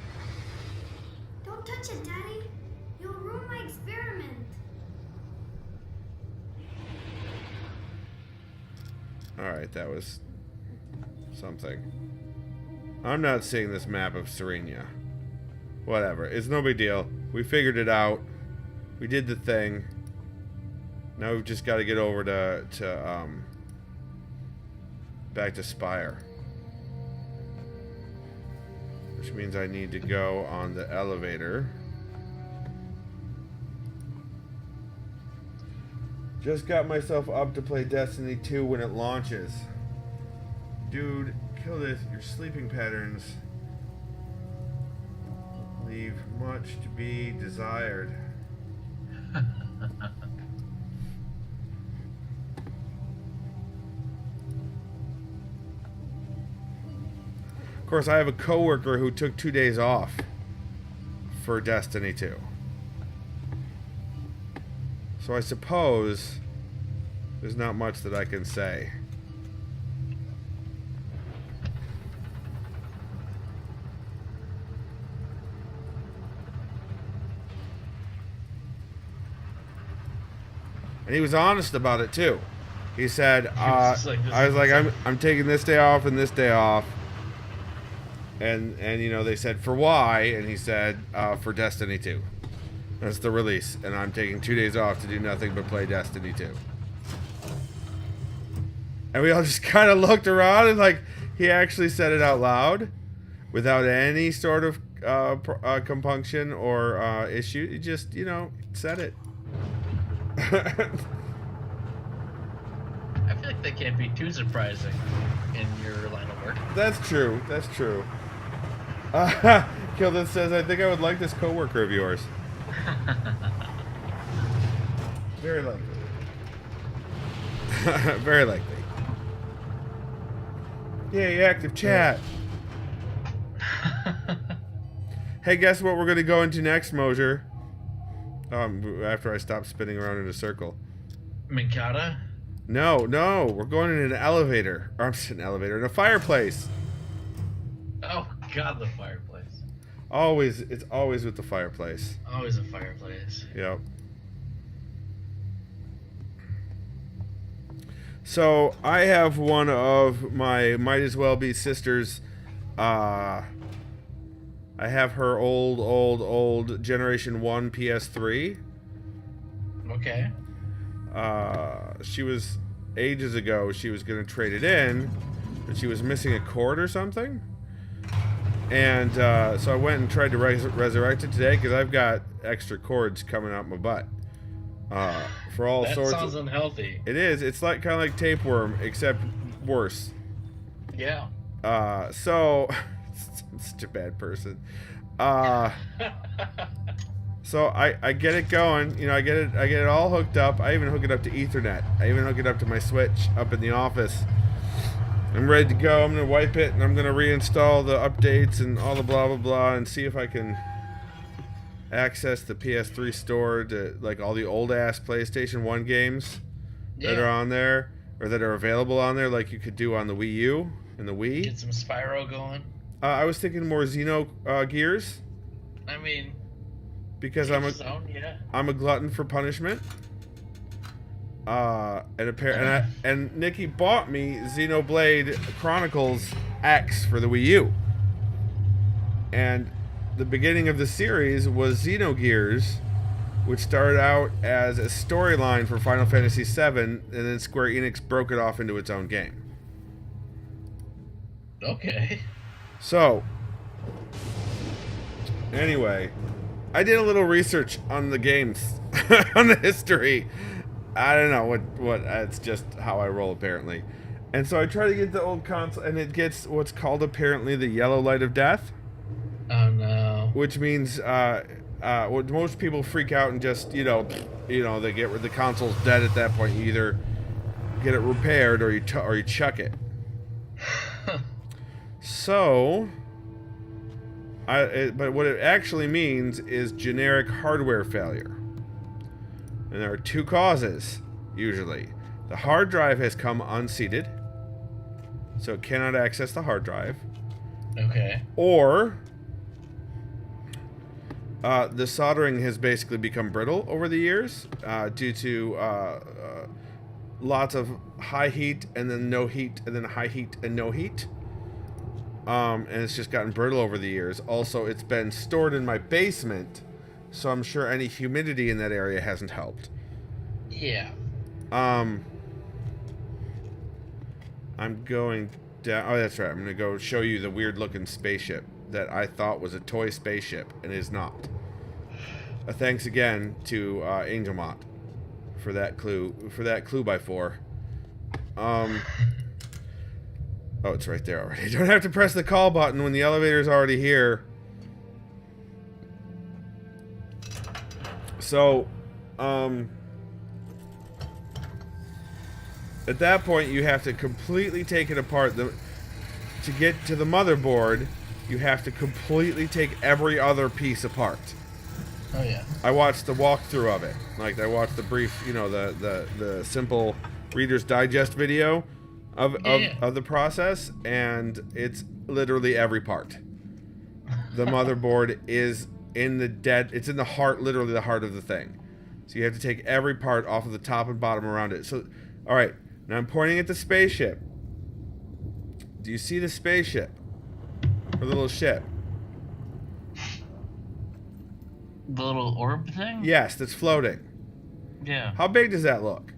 Don't touch it, Daddy. You'll ruin my experiment. Alright, that was... something. I'm not seeing this map of Serenia. Whatever. It's no big deal. We figured it out. We did the thing. Now we've just got to get over to back to Spire. Which means I need to go on the elevator. Just got myself up to play Destiny 2 when it launches. Dude, kill this. Your sleeping patterns leave much to be desired. Of course, I have a coworker who took 2 days off for Destiny 2. So I suppose there's not much that I can say. And he was honest about it too. He said, I was like, I'm taking this day off and this day off. And you know, they said, for why? And he said, for Destiny 2. That's the release. And I'm taking 2 days off to do nothing but play Destiny 2. And we all just kind of looked around and like, he actually said it out loud without any sort of compunction or issue. He just, you know, said it. I feel like that can't be too surprising in your line of work. That's true. That's true. Kilden says, I think I would like this coworker of yours. Very likely. Very likely. Yay, active chat. Hey, guess what we're going to go into next, Mosier? After I stop spinning around in a circle. Minkata? No, we're going in an elevator. Or I'm saying elevator, in a fireplace. Oh, God, the fireplace. It's always with the fireplace. Always a fireplace. Yep. So, I have one of my Might As Well Be sisters. I have her old Generation 1 PS3. Okay. She was, ages ago, she was going to trade it in, but she was missing a cord or something. And so I went and tried to resurrect it today because I've got extra cords coming out my butt. For all sorts. That sounds unhealthy. It is. It's like kind of like tapeworm, except worse. Yeah. So I'm such a bad person. So I get it going. You know, I get it all hooked up. I even hook it up to Ethernet. I even hook it up to my Switch up in the office. I'm ready to go. I'm gonna wipe it and I'm gonna reinstall the updates and all the blah blah blah and see if I can access the PS3 store to like all the old ass PlayStation 1 games that are on there or that are available on there, like you could do on the Wii U and the Wii. Get some Spyro going. I was thinking more Xeno Gears. I mean, because I'm a glutton for punishment. And Nikki bought me Xenoblade Chronicles X for the Wii U. And the beginning of the series was Xenogears, which started out as a storyline for Final Fantasy VII, and then Square Enix broke it off into its own game. Okay. So, anyway, I did a little research on the games, on the history. I don't know what it's just how I roll apparently. And so I try to get the old console, and it gets what's called apparently the yellow light of death. Oh no. Which means what most people freak out and just you know they get the console's dead at that point. You either get it repaired or you chuck it. So, but what it actually means is generic hardware failure. And there are two causes, usually. The hard drive has come unseated, so it cannot access the hard drive. Okay. Or the soldering has basically become brittle over the years due to lots of high heat and then no heat and then high heat and no heat. And it's just gotten brittle over the years. Also, it's been stored in my basement, so I'm sure any humidity in that area hasn't helped. Yeah. I'm going down. Oh, that's right. I'm going to go show you the weird-looking spaceship that I thought was a toy spaceship and is not. Thanks again to Angel Mott for that clue by 4. Oh, it's right there already. You don't have to press the call button when the elevator's already here. So, at that point, you have to completely take it apart. To get to the motherboard, you have to completely take every other piece apart. Oh yeah. I watched the walkthrough of it. Like I watched the brief, the simple Reader's Digest video of the process, and it's literally every part. The motherboard is it's in the heart, literally the heart of the thing. So you have to take every part off of the top and bottom around it. So, alright. Now I'm pointing at the spaceship. Do you see the spaceship? Or the little ship? The little orb thing? Yes, that's floating. Yeah. How big does that look?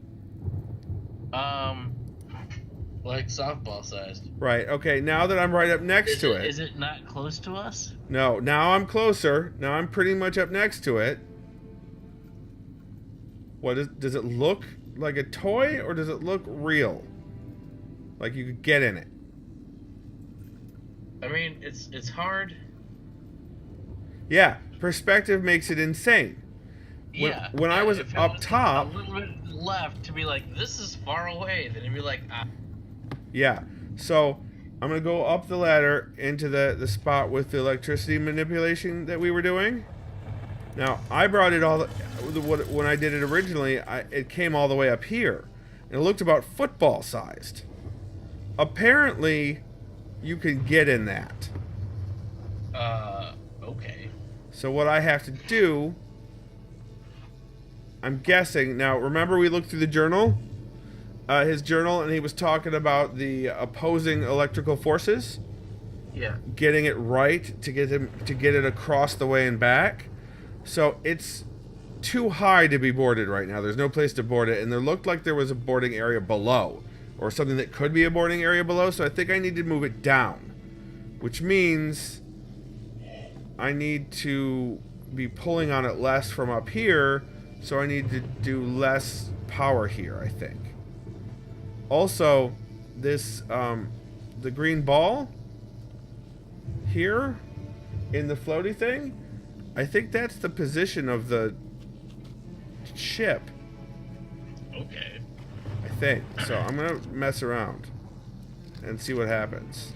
Like softball sized. Right, okay, now that I'm right up next to it. Is it not close to us? No, now I'm closer. Now I'm pretty much up next to it. Does it look like a toy, or does it look real? Like you could get in it? I mean, it's hard. Yeah, perspective makes it insane. When I was up top, a little bit left to be like, this is far away, then you'd be like, ah. Yeah, so I'm gonna go up the ladder into the spot with the electricity manipulation that we were doing. Now I brought it all. When I did it originally, it came all the way up here, and it looked about football sized. Apparently, you can get in that. Okay. So what I have to do, I'm guessing now. Remember, we looked through the journal. His journal, and he was talking about the opposing electrical forces. Yeah. Getting it right to get it across the way and back. So it's too high to be boarded right now. There's no place to board it, and there looked like there was a boarding area below, or something that could be a boarding area below. So I think I need to move it down, which means I need to be pulling on it less from up here. So I need to do less power here, I think. Also, this, the green ball here in the floaty thing, I think that's the position of the ship. Okay. I think. So I'm going to mess around and see what happens.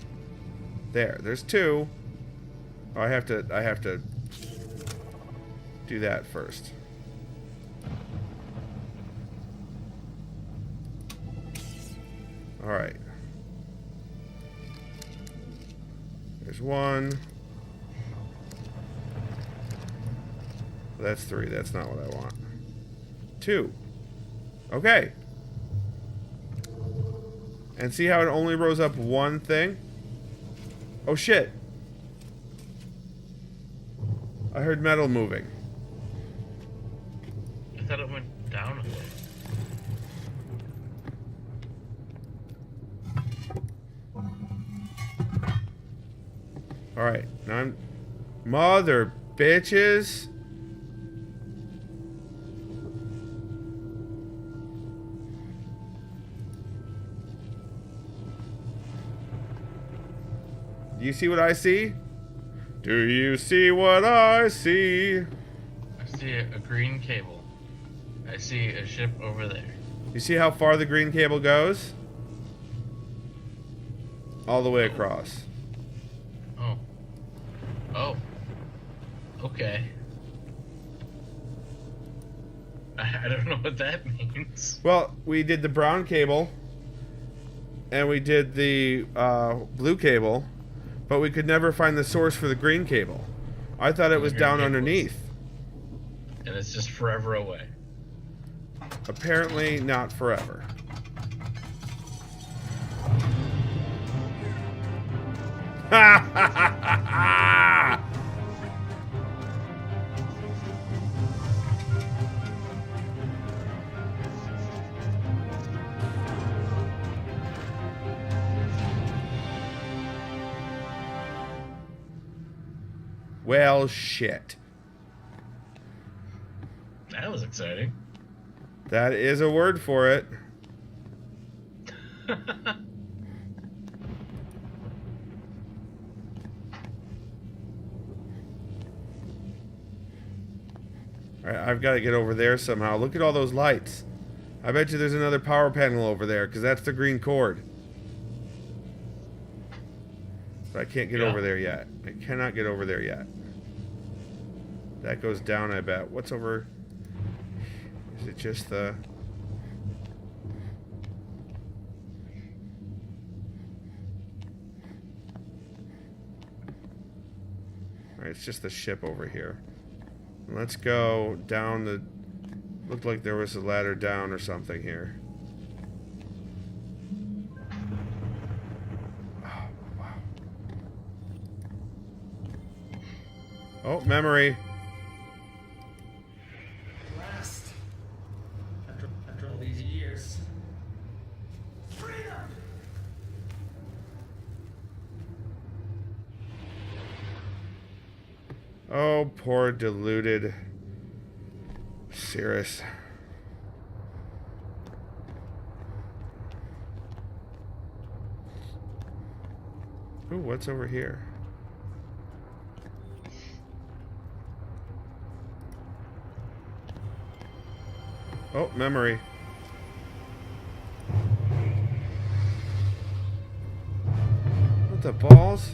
There's two. Oh, I have to do that first. Alright. There's one. That's three. That's not what I want. Two. Okay. And see how it only rose up one thing? Oh shit. I heard metal moving. I thought it went down a bit. Alright, now I'm... Mother bitches! Do you see what I see? Do you see what I see? I see a green cable. I see a ship over there. You see how far the green cable goes? All the way across. Oh. Oh. Okay. I don't know what that means. Well, we did the brown cable, and we did the blue cable, but we could never find the source for the green cable. I thought it was down underneath. And it's just forever away. Apparently not forever. Ha ha ha ha ha! Well, shit. That was exciting. That is a word for it. Alright, I've got to get over there somehow. Look at all those lights. I bet you there's another power panel over there, because that's the green cord. But I can't get over there yet. I cannot get over there yet. That goes down, I bet. What's over... Is it just the... Alright, it's just the ship over here. Let's go down the... Looked like there was a ladder down or something here. Oh, wow. Oh, memory. Last. After all these years. Freedom! Oh, poor deluded Sirrus. Ooh, what's over here? Oh, memory. What the balls?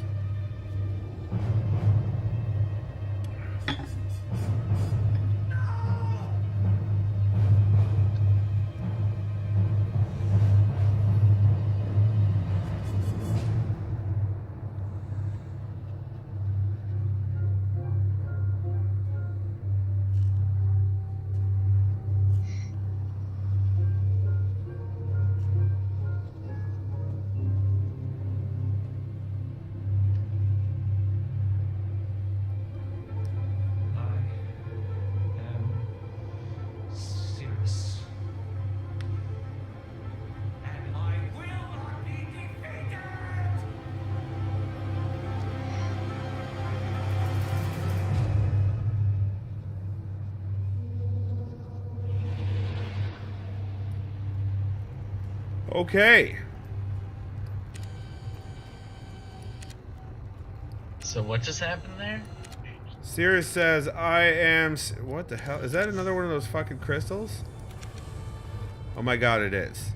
Okay. So what just happened there? Sirrus says, I am... What the hell? Is that another one of those fucking crystals? Oh my god, it is.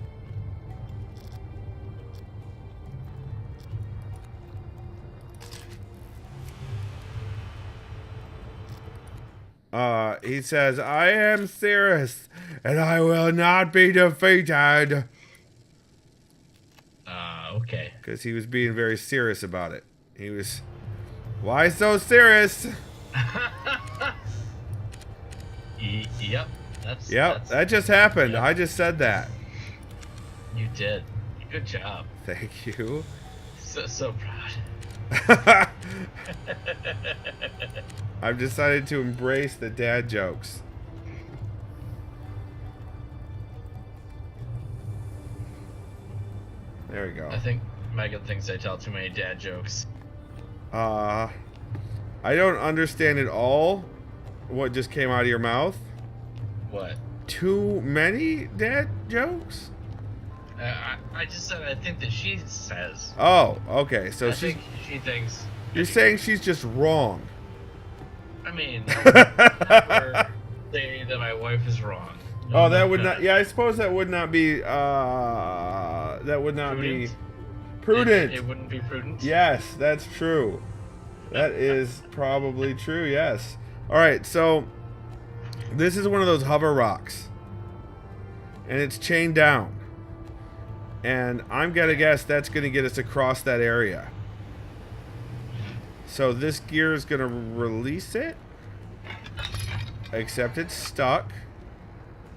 He says, I am Sirrus, and I will not be defeated. Okay. Because he was being very serious about it. He was... Why so serious? Yep. Yep, that just happened. Yep. I just said that. You did. Good job. Thank you. So proud. I've decided to embrace the dad jokes. There we go. I think Megan thinks I tell too many dad jokes. I don't understand at all what just came out of your mouth. What? Too many dad jokes? I just said I think that she says. Oh, okay. So she thinks. You're saying she's just wrong. I mean, never say that my wife is wrong. No, that would not. Yeah, I suppose that would not be. That would not prudent? be prudent. It wouldn't be prudent. Yes, that's true. That is probably true. Yes. All right. So this is one of those hover rocks, and it's chained down. And I'm gonna guess that's gonna get us across that area. So this gear is gonna release it, except it's stuck.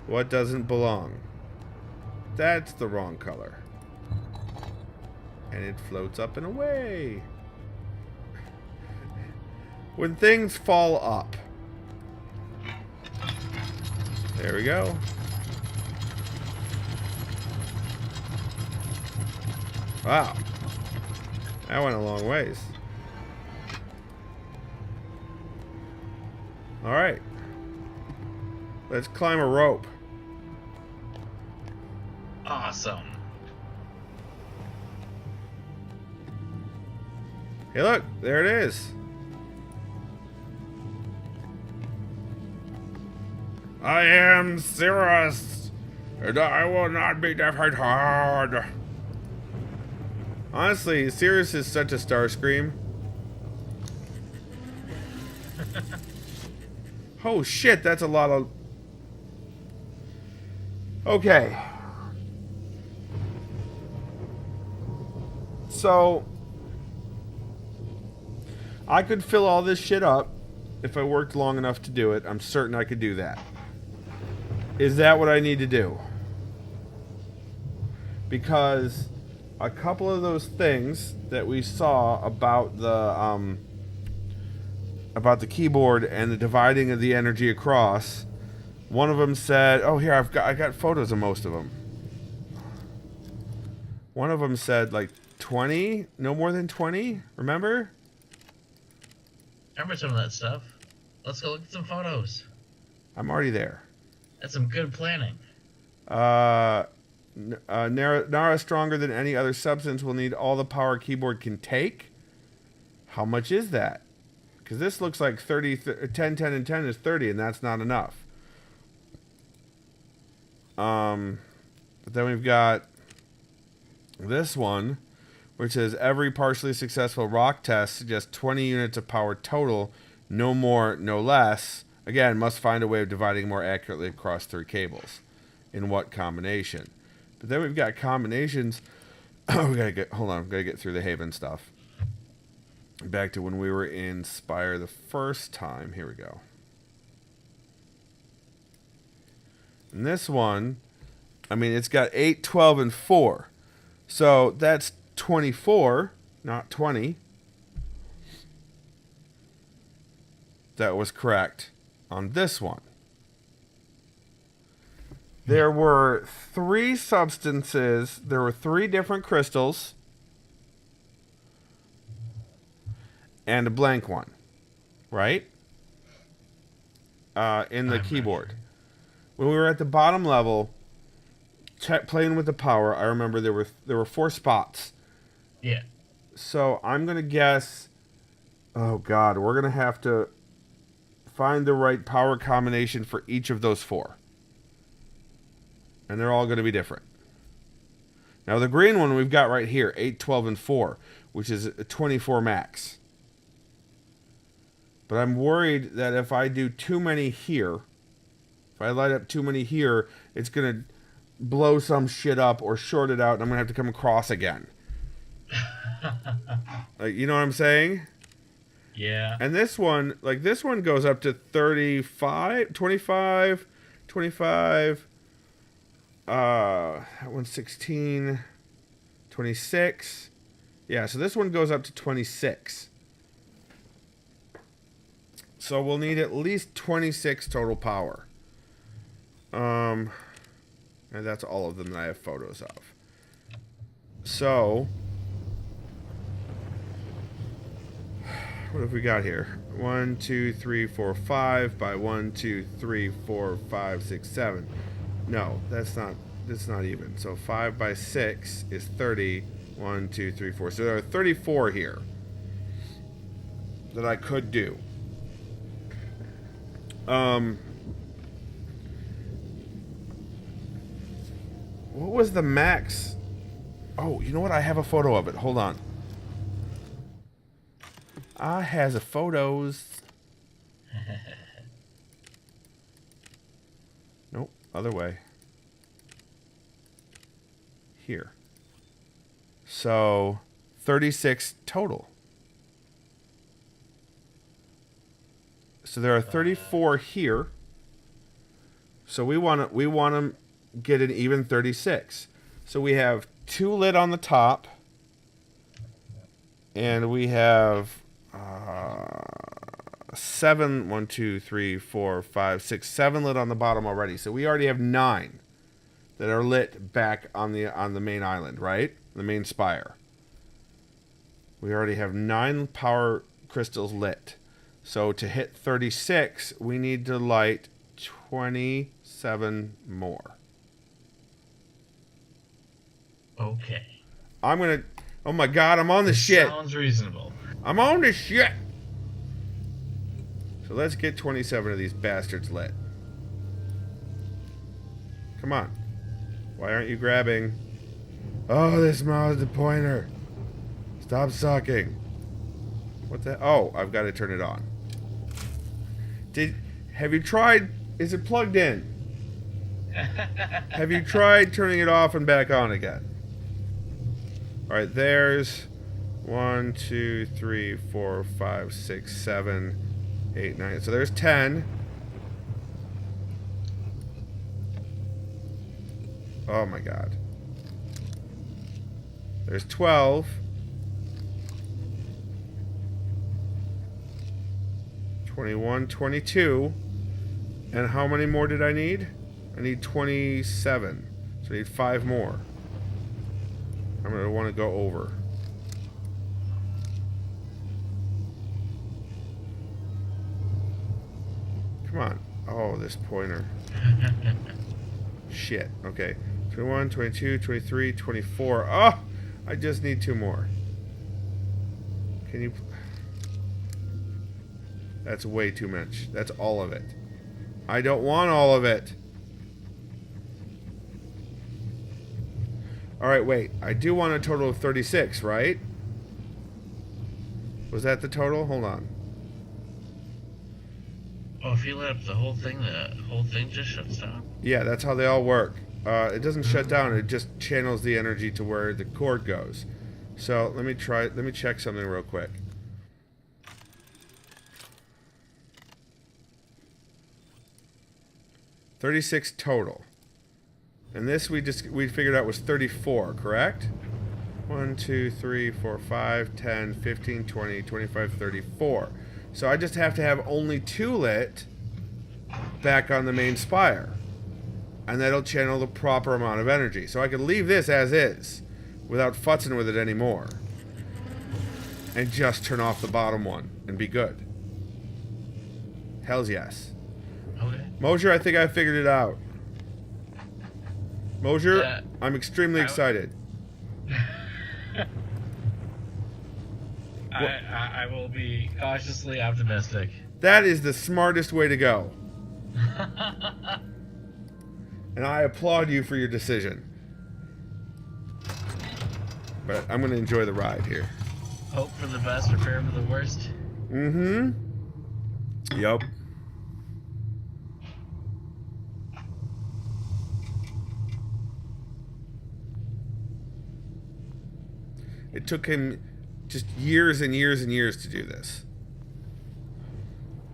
What doesn't belong? That's the wrong color. And it floats up and away. When things fall up. There we go. Wow. That went a long ways. Alright. Let's climb a rope. Awesome. Hey look, there it is. I am Sirrus, and I will not be defeated. Honestly, Sirrus is such a Starscream. Oh shit, that's a lot of... Okay. So... I could fill all this shit up if I worked long enough to do it. I'm certain I could do that. Is that what I need to do? Because a couple of those things that we saw about the keyboard and the dividing of the energy across, one of them said, "Oh, here I got photos of most of them." One of them said like 20, no more than 20. Remember? I remember some of that stuff. Let's go look at some photos. I'm already there. That's some good planning. Nara stronger than any other substance will need all the power a keyboard can take. How much is that? Because this looks like 30, 10, 10, and 10 is 30, and that's not enough. But then we've got this one, which says every partially successful rock test suggests 20 units of power total, no more, no less. Again, must find a way of dividing more accurately across 3 cables. In what combination? But then we've got combinations. Hold on, we gotta get through the Haven stuff. Back to when we were in Spire the first time. Here we go. And this one, I mean, it's got 8, 12, and 4. So that's 24, not 20. That was correct on this one. There were 3 substances. There were 3 different crystals. And a blank one. Right? In the keyboard. When we were at the bottom level, playing with the power, I remember there were 4 spots. Yeah. So I'm going to guess... Oh, God. We're going to have to find the right power combination for each of those 4. And they're all going to be different. Now, the green one we've got right here, 8, 12, and 4, which is a 24 max. But I'm worried that if I do too many here, if I light up too many here, it's going to blow some shit up or short it out, and I'm going to have to come across again. You know what I'm saying? Yeah. And this one goes up to 35, 25, 25... that one's 16, 26. Yeah, so this one goes up to 26. So we'll need at least 26 total power. And that's all of them that I have photos of. So, what have we got here? 1, 2, 3, 4, 5 by 1, 2, 3, 4, 5, 6, 7. No, that's not even. So 5 by 6 is 30. 1, 2, 3, 4. So there are 34 here that I could do. What was the max? Oh, you know what? I have a photo of it. Hold on. I has a photos. Nope, other way. Here. So 36 total. So there are 34 here. So we want to get an even 36. So we have 2 lit on the top, and we have 7, 1, 2, 3, 4, 5, 6, 7 lit on the bottom already. So we already have 9 that are lit back on the main island, right? The main spire. We already have 9 power crystals lit. So to hit 36, we need to light 27 more. Okay. I'm gonna... Oh my god, I'm on the shit. Sounds reasonable. I'm on the shit. So let's get 27 of these bastards lit. Come on. Why aren't you grabbing? Oh, this mouse the pointer. Stop sucking. What the... Oh, I've got to turn it on. Have you tried... Is it plugged in? Have you tried turning it off and back on again? Alright, there's 1, 2, 3, 4, 5, 6, 7, 8, 9. So there's 10. Oh my god. There's 12. 21, 22. And how many more did I need? I need 27. So I need 5 more. I'm going to want to go over. Come on. Oh, this pointer. Shit. Okay. 21, 22, 23, 24. Oh! I just need 2 more. Can you... That's way too much. That's all of it. I don't want all of it. Alright, wait. I do want a total of 36, right? Was that the total? Hold on. Oh, if you lit up the whole thing just shuts down? Yeah, that's how they all work. It doesn't shut down. It just channels the energy to where the cord goes. So, let me check something real quick. $36 total. And this we figured out was 34, correct? 1, 2, 3, 4, 5, 10, 15, 20, 25, 34. So I just have to have only 2 lit back on the main spire. And that'll channel the proper amount of energy. So I can leave this as is without futzing with it anymore. And just turn off the bottom one and be good. Hells yes. Okay. Mosier, I think I figured it out. Mosier, I'm extremely excited. I will be cautiously optimistic. That is the smartest way to go. And I applaud you for your decision. But I'm going to enjoy the ride here. Hope for the best, prepare for the worst. Mm-hmm. Yup. It took him just years and years and years to do this.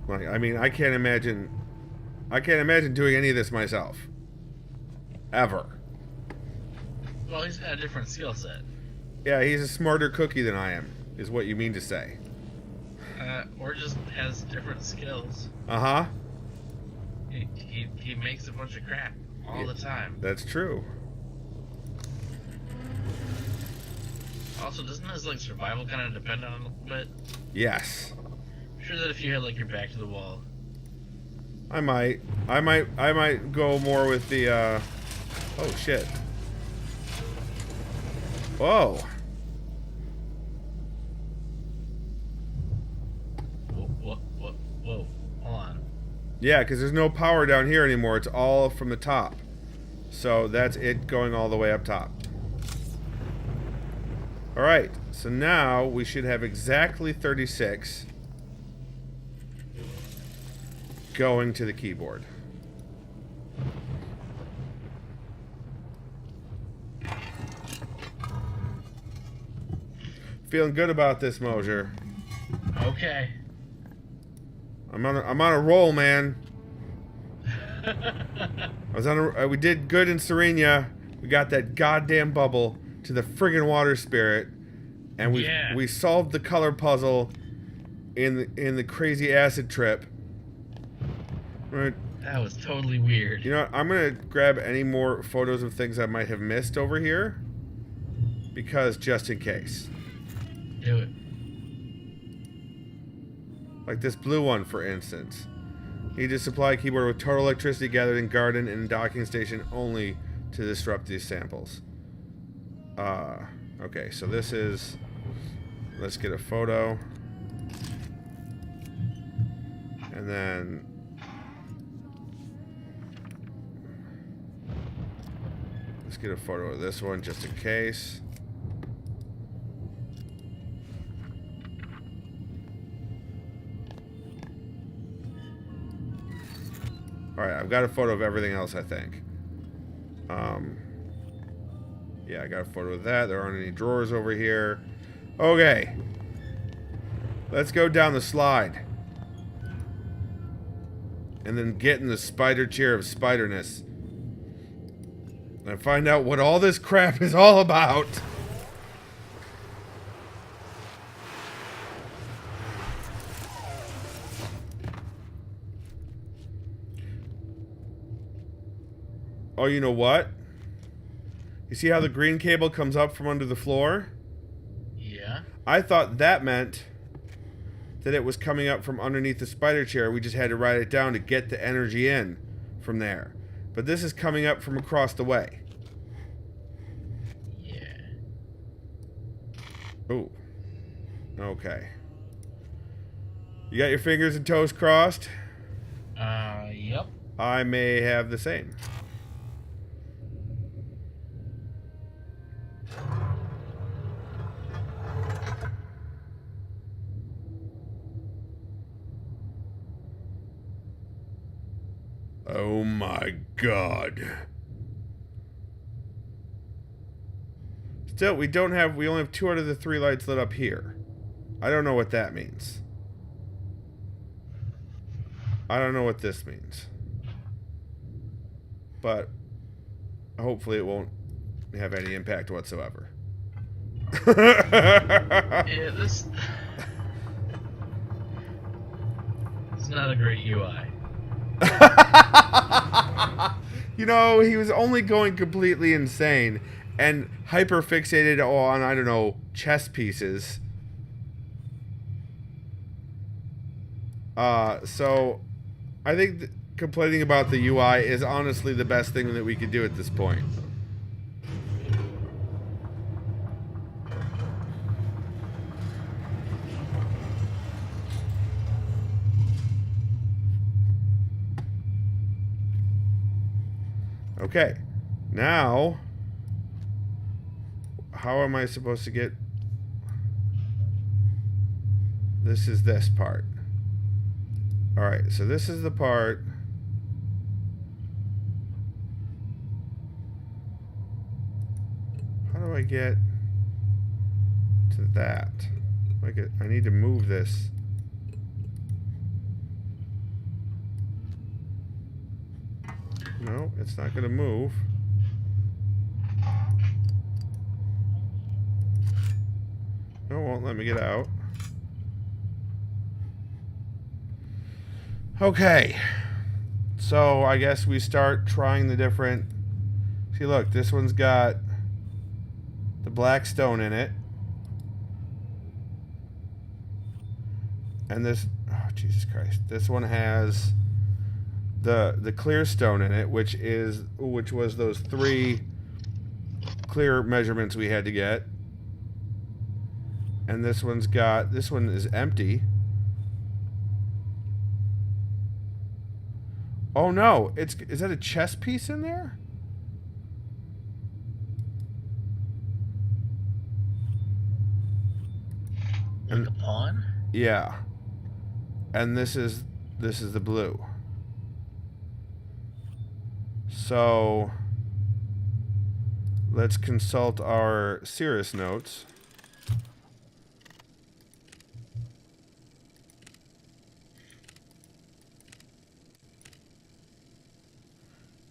Like, I mean, I can't imagine doing any of this myself. Ever. Well, he's got a different skill set. Yeah, he's a smarter cookie than I am, is what you mean to say. Or just has different skills. Uh-huh. He makes a bunch of crap all the time. That's true. Also, doesn't his like survival kind of depend on it a little bit? Yes. I'm sure that if you had like your back to the wall. I might go more with the oh shit. Whoa. Whoa, hold on. Yeah, because there's no power down here anymore. It's all from the top. So that's it going all the way up top. Alright, so now we should have exactly 36 going to the keyboard. Feeling good about this, Mosier. Okay. I'm on a roll, man. We did good in Serenia. We got that goddamn bubble to the friggin' water spirit, and we solved the color puzzle in the crazy acid trip. Right. That was totally weird. You know what? I'm gonna grab any more photos of things I might have missed over here, because just in case. Do it. Like this blue one, for instance. Need to supply a keyboard with total electricity gathered in garden and docking station only to disrupt these samples. Okay, so this is... Let's get a photo. And then... Let's get a photo of this one just in case. Alright, I've got a photo of everything else, I think. Yeah, I got a photo of that. There aren't any drawers over here. Okay. Let's go down the slide. And then get in the spider chair of spiderness. And find out what all this crap is all about. Oh, you know what? You see how the green cable comes up from under the floor? Yeah. I thought that meant that it was coming up from underneath the spider chair. We just had to ride it down to get the energy in from there. But this is coming up from across the way. Yeah. Ooh. Okay. You got your fingers and toes crossed? Yep. I may have the same. Oh my god. Still, we only have 2 out of the 3 lights lit up here. I don't know what that means. I don't know what this means. But hopefully it won't have any impact whatsoever. Yeah, this... It's not a great UI. You know, he was only going completely insane and hyper fixated on, I don't know, chess pieces. So I think complaining about the UI is honestly the best thing that we could do at this point. Okay, now, how am I supposed to get... This is this part. Alright, so this is the part... How do I get to that? I need to move this. No, it's not going to move. No, it won't let me get out. Okay. So, I guess we start trying the different... See, look, this one's got the black stone in it. And this... Oh, Jesus Christ. This one has... the clear stone in it, which was those 3 clear measurements we had to get. And this one is empty. Oh no, is that a chess piece in there? Like a pawn? Yeah. And this is the blue. So, let's consult our Sirrus notes.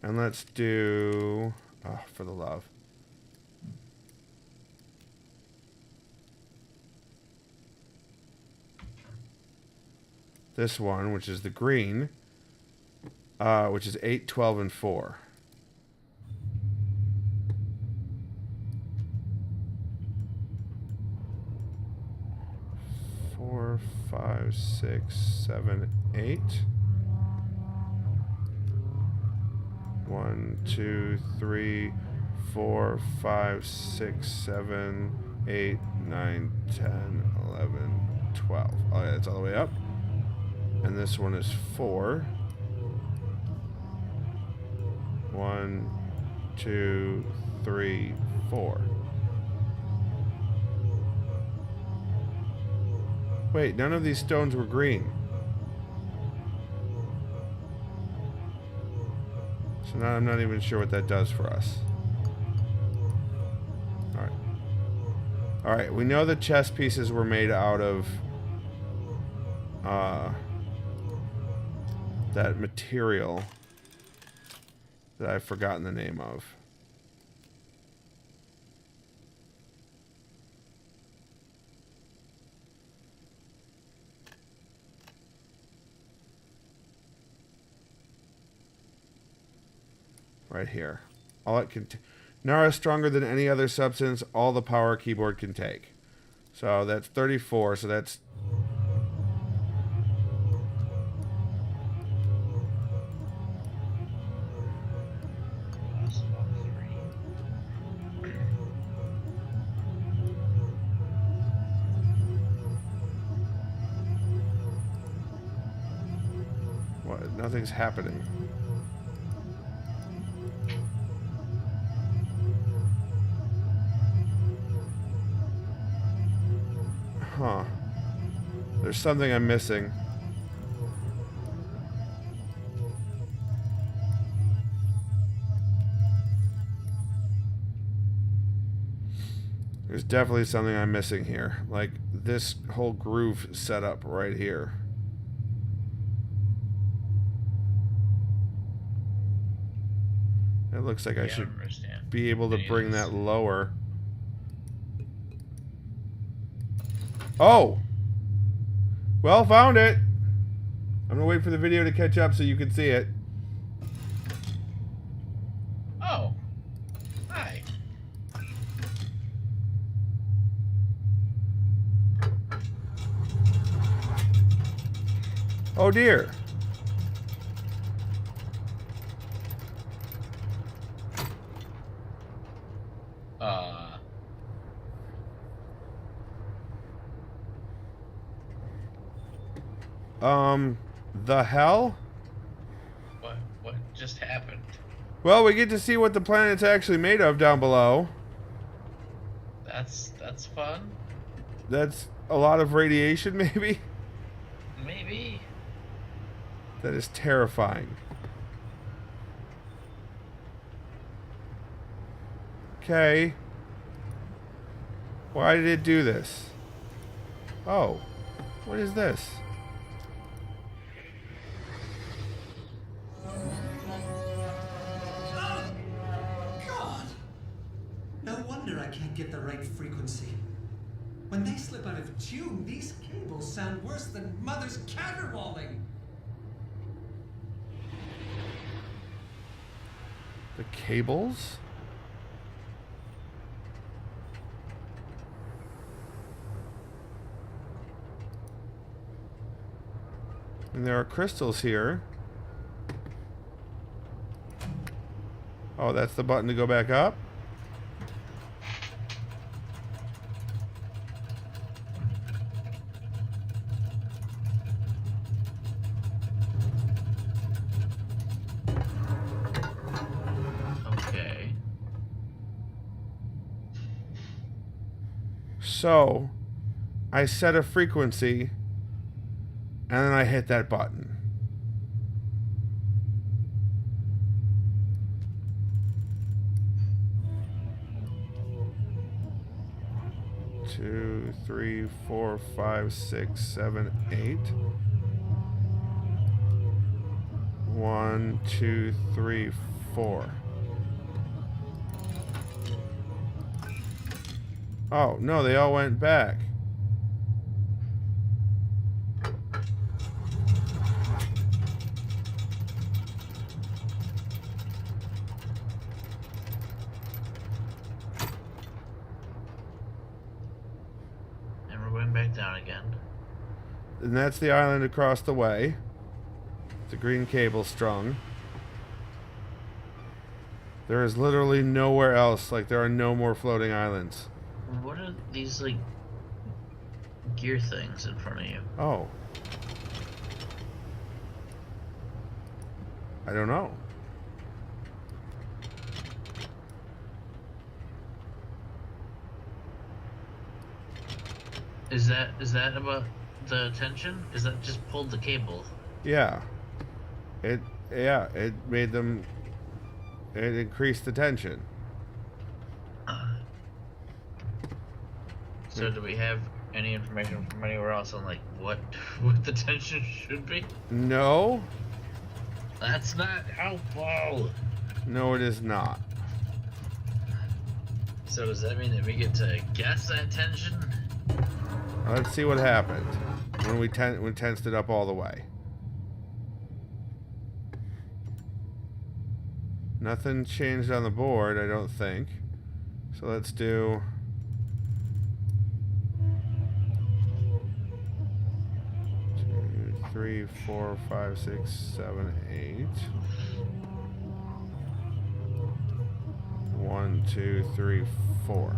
And let's do... Oh, for the love. This one, which is the green, which is 8, 12, and 4. 4, 5, 6, 7, 8. 1, 2, 3, 4, 5, 6, 7, 8, 9, 10, 11, 12. Oh yeah, it's all the way up. And this one is 4. 1, 2, 3, 4. Wait, none of these stones were green. So now I'm not even sure what that does for us. Alright. Alright, we know the chess pieces were made out of that material that I've forgotten the name of. Right here. All it can... Nara is stronger than any other substance all the power keyboard can take. So that's 34, so that's... What? Nothing's happening. Huh. There's something I'm missing. There's definitely something I'm missing here. Like, this whole groove set up right here. It looks like I should be able to bring that lower. Oh! Well, found it! I'm gonna wait for the video to catch up so you can see it. Oh. Hi. Oh dear. The hell? What just happened? Well, we get to see what the planet's actually made of down below. That's fun. That's a lot of radiation, maybe? Maybe. That is terrifying. Okay. Why did it do this? Oh. What is this? Get the right frequency. When they slip out of tune, these cables sound worse than Mother's caterwauling. The cables? And there are crystals here. Oh, that's the button to go back up? So, I set a frequency, and then I hit that button. Two, 3, 4, 5, 6, 7, 8. 1, 2, 3, 4. Oh, no, they all went back. And we're going back down again. And that's the island across the way. The green cable strung. There is literally nowhere else. Like, there are no more floating islands. What are these, like, gear things in front of you? Oh. I don't know. Is that about the tension? Is that just pulled the cable? Yeah. It made them... It increased the tension. So do we have any information from anywhere else on, like, what the tension should be? No. That's not helpful. No, it is not. So does that mean that we get to guess that tension? Let's see what happened when we tensed it up all the way. Nothing changed on the board, I don't think. So let's do... 2, 3, 4, 5, 6, 7, 8. 1, 2, 3, 4.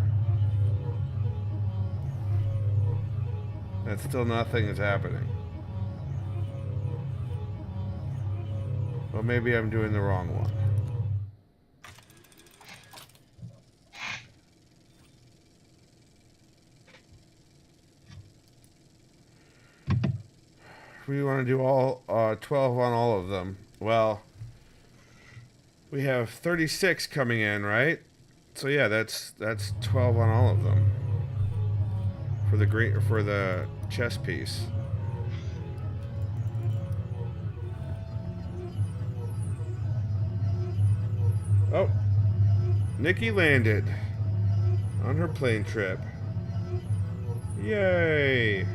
And still nothing is happening. Well, maybe I'm doing the wrong one. We want to do all 12 on all of them. Well, we have 36 coming in, right? So yeah, that's 12 on all of them for the chess piece. Oh, Nikki landed on her plane trip. Yay!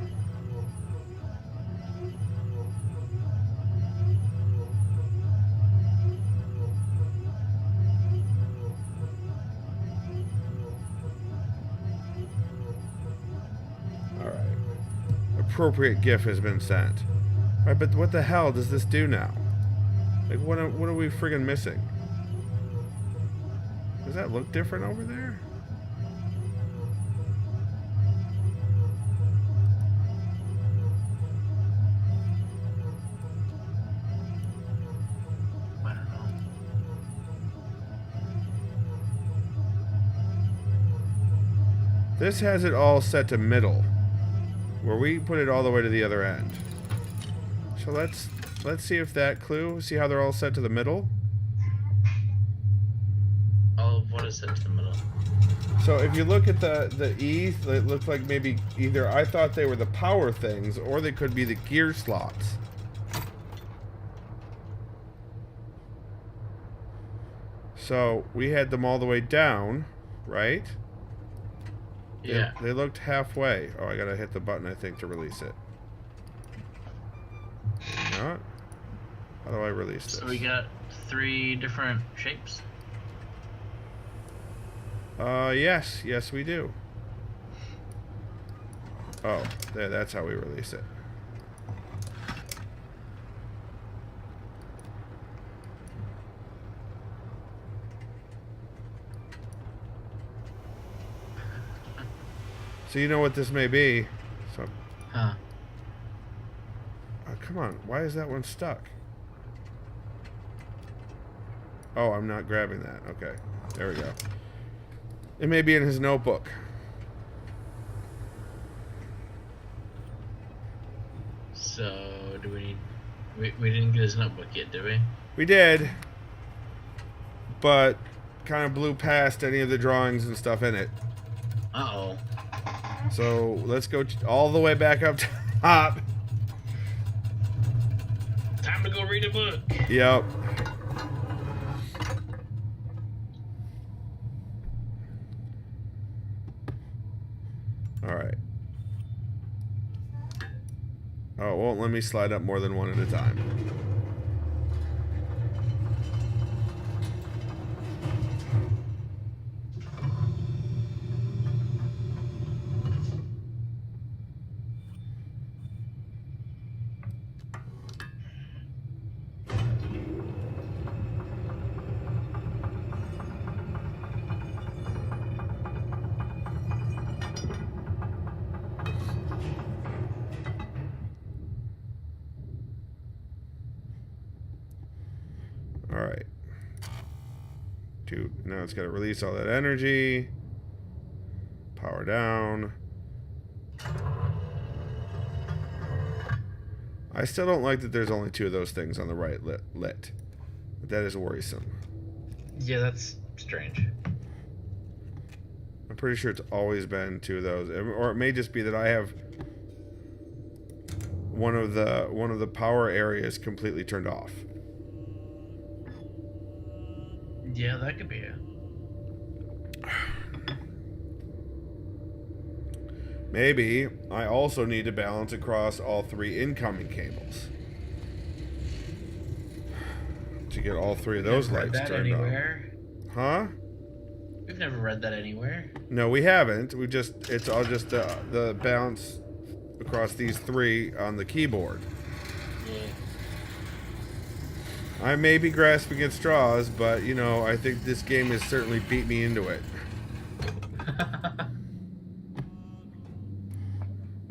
Appropriate GIF has been sent. Right, but what the hell does this do now? Like, what are we friggin' missing? Does that look different over there? I don't know. This has it all set to middle, where we put it all the way to the other end. So let's see if that clue. See how they're all set to the middle? All of what is set to the middle? So if you look at the E, it looked like maybe either I thought they were the power things, or they could be the gear slots. So we had them all the way down, right? Yeah. They looked halfway. Oh, I gotta hit the button, I think, to release it. Not? How do I release this? So we got 3 different shapes? Yes. Yes, we do. Oh, there, that's how we release it. So you know what this may be. So, huh. Oh, come on. Why is that one stuck? Oh, I'm not grabbing that. Okay. There we go. It may be in his notebook. So, do we need... We didn't get his notebook yet, did we? We did. But kind of blew past any of the drawings and stuff in it. Uh-oh. So let's go all the way back up top. Time to go read a book. Yep. All right. Oh, it won't let me slide up more than one at a time. Alright. Now it's got to release all that energy. Power down. I still don't like that there's only 2 of those things on the right lit. But that is worrisome. Yeah, that's strange. I'm pretty sure it's always been 2 of those. Or it may just be that I have one of the power areas completely turned off. Yeah, that could be it. Maybe I also need to balance across all 3 incoming cables to get all three of those lights turned on. Huh? We've never read that anywhere. No, we haven't. It's all just the balance across these three on the keyboard. Yeah. I may be grasping at straws, but, you know, I think this game has certainly beat me into it.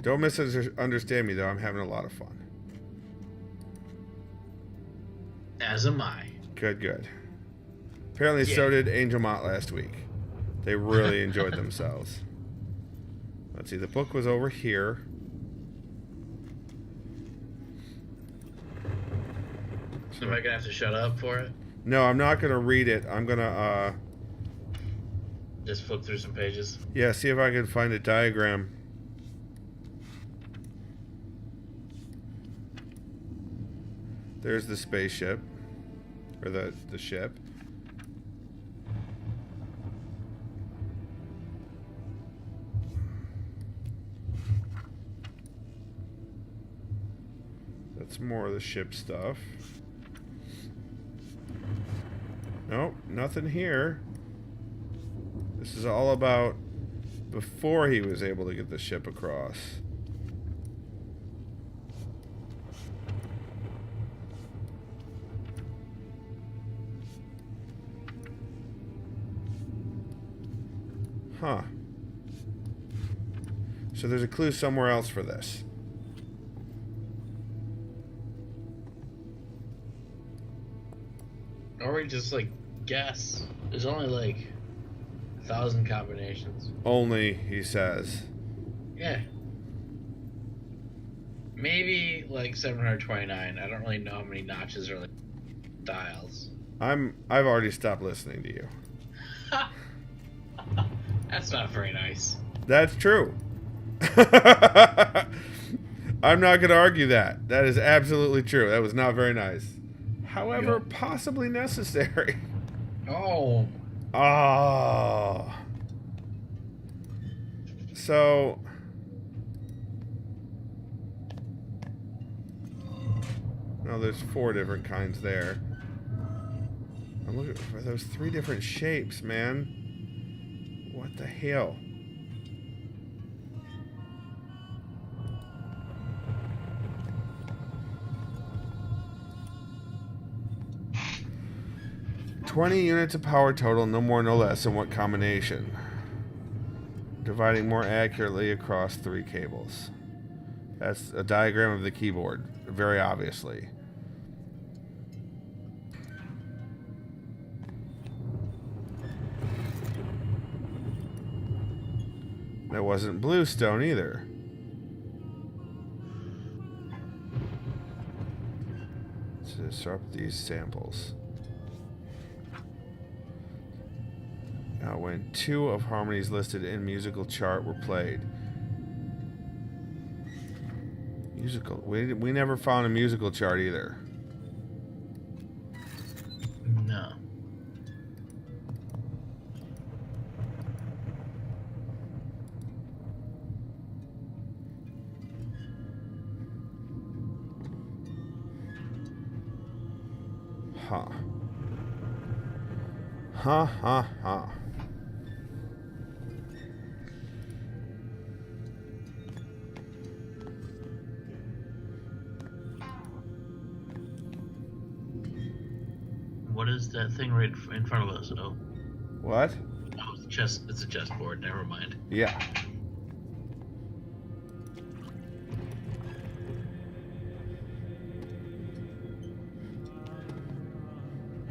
Don't misunderstand me, though. I'm having a lot of fun. As am I. Good. Apparently, so did Angel Mott last week. They really enjoyed themselves. Let's see. The book was over here. Am I gonna have to shut up for it? No, I'm not gonna read it. I'm gonna just flip through some pages. Yeah, see if I can find a diagram. There's the spaceship. Or the ship. That's more of the ship stuff. Nope, nothing here. This is all about before he was able to get the ship across. Huh. So there's a clue somewhere else for this. Or we just, like, guess. There's only, like, 1,000 combinations. Only, he says. Yeah. Maybe, like, 729. I don't really know how many notches or, like, dials. I've already stopped listening to you. That's not very nice. That's true. I'm not going to argue that. That is absolutely true. That was not very nice. However, possibly necessary. Oh. Oh. So. No, there's 4 different kinds there. I'm looking for those 3 different shapes, man. What the hell? "20 units of power total, no more, no less. In what combination? Dividing more accurately across 3 cables." That's a diagram of the keyboard, very obviously. That wasn't bluestone either. Let's disrupt these samples. When 2 of harmonies listed in musical chart were played. Musical. We never found a musical chart either. No. Huh. Huh. What is that thing right in front of us? Oh. What? Oh, it's a chessboard. Never mind. Yeah.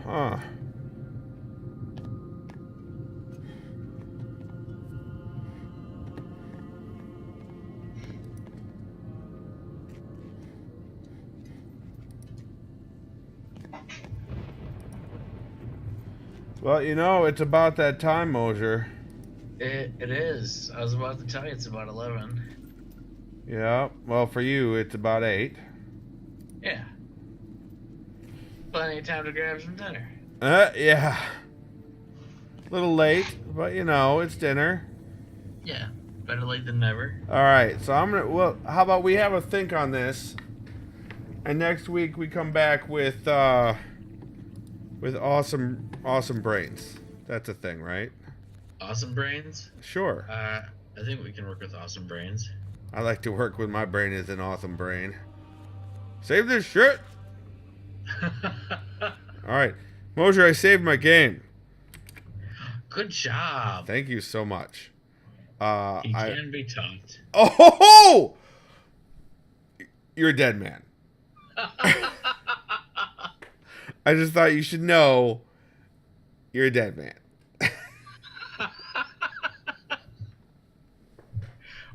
Huh. Well, you know, it's about that time, Mosier. It is. I was about to tell you it's about 11. Yeah. Well, for you, it's about 8. Yeah. Plenty of time to grab some dinner. Yeah. A little late, but you know, it's dinner. Yeah. Better late than never. All right. So well, how about we have a think on this, and next week we come back with With awesome brains. That's a thing, right? Awesome brains? Sure. I think we can work with awesome brains. I like to work with my brain as an awesome brain. Save this shit! Alright. Mosier, I saved my game. Good job. Thank you so much. He can be taught. Oh ho ho! You're a dead man. I just thought you should know you're a dead man.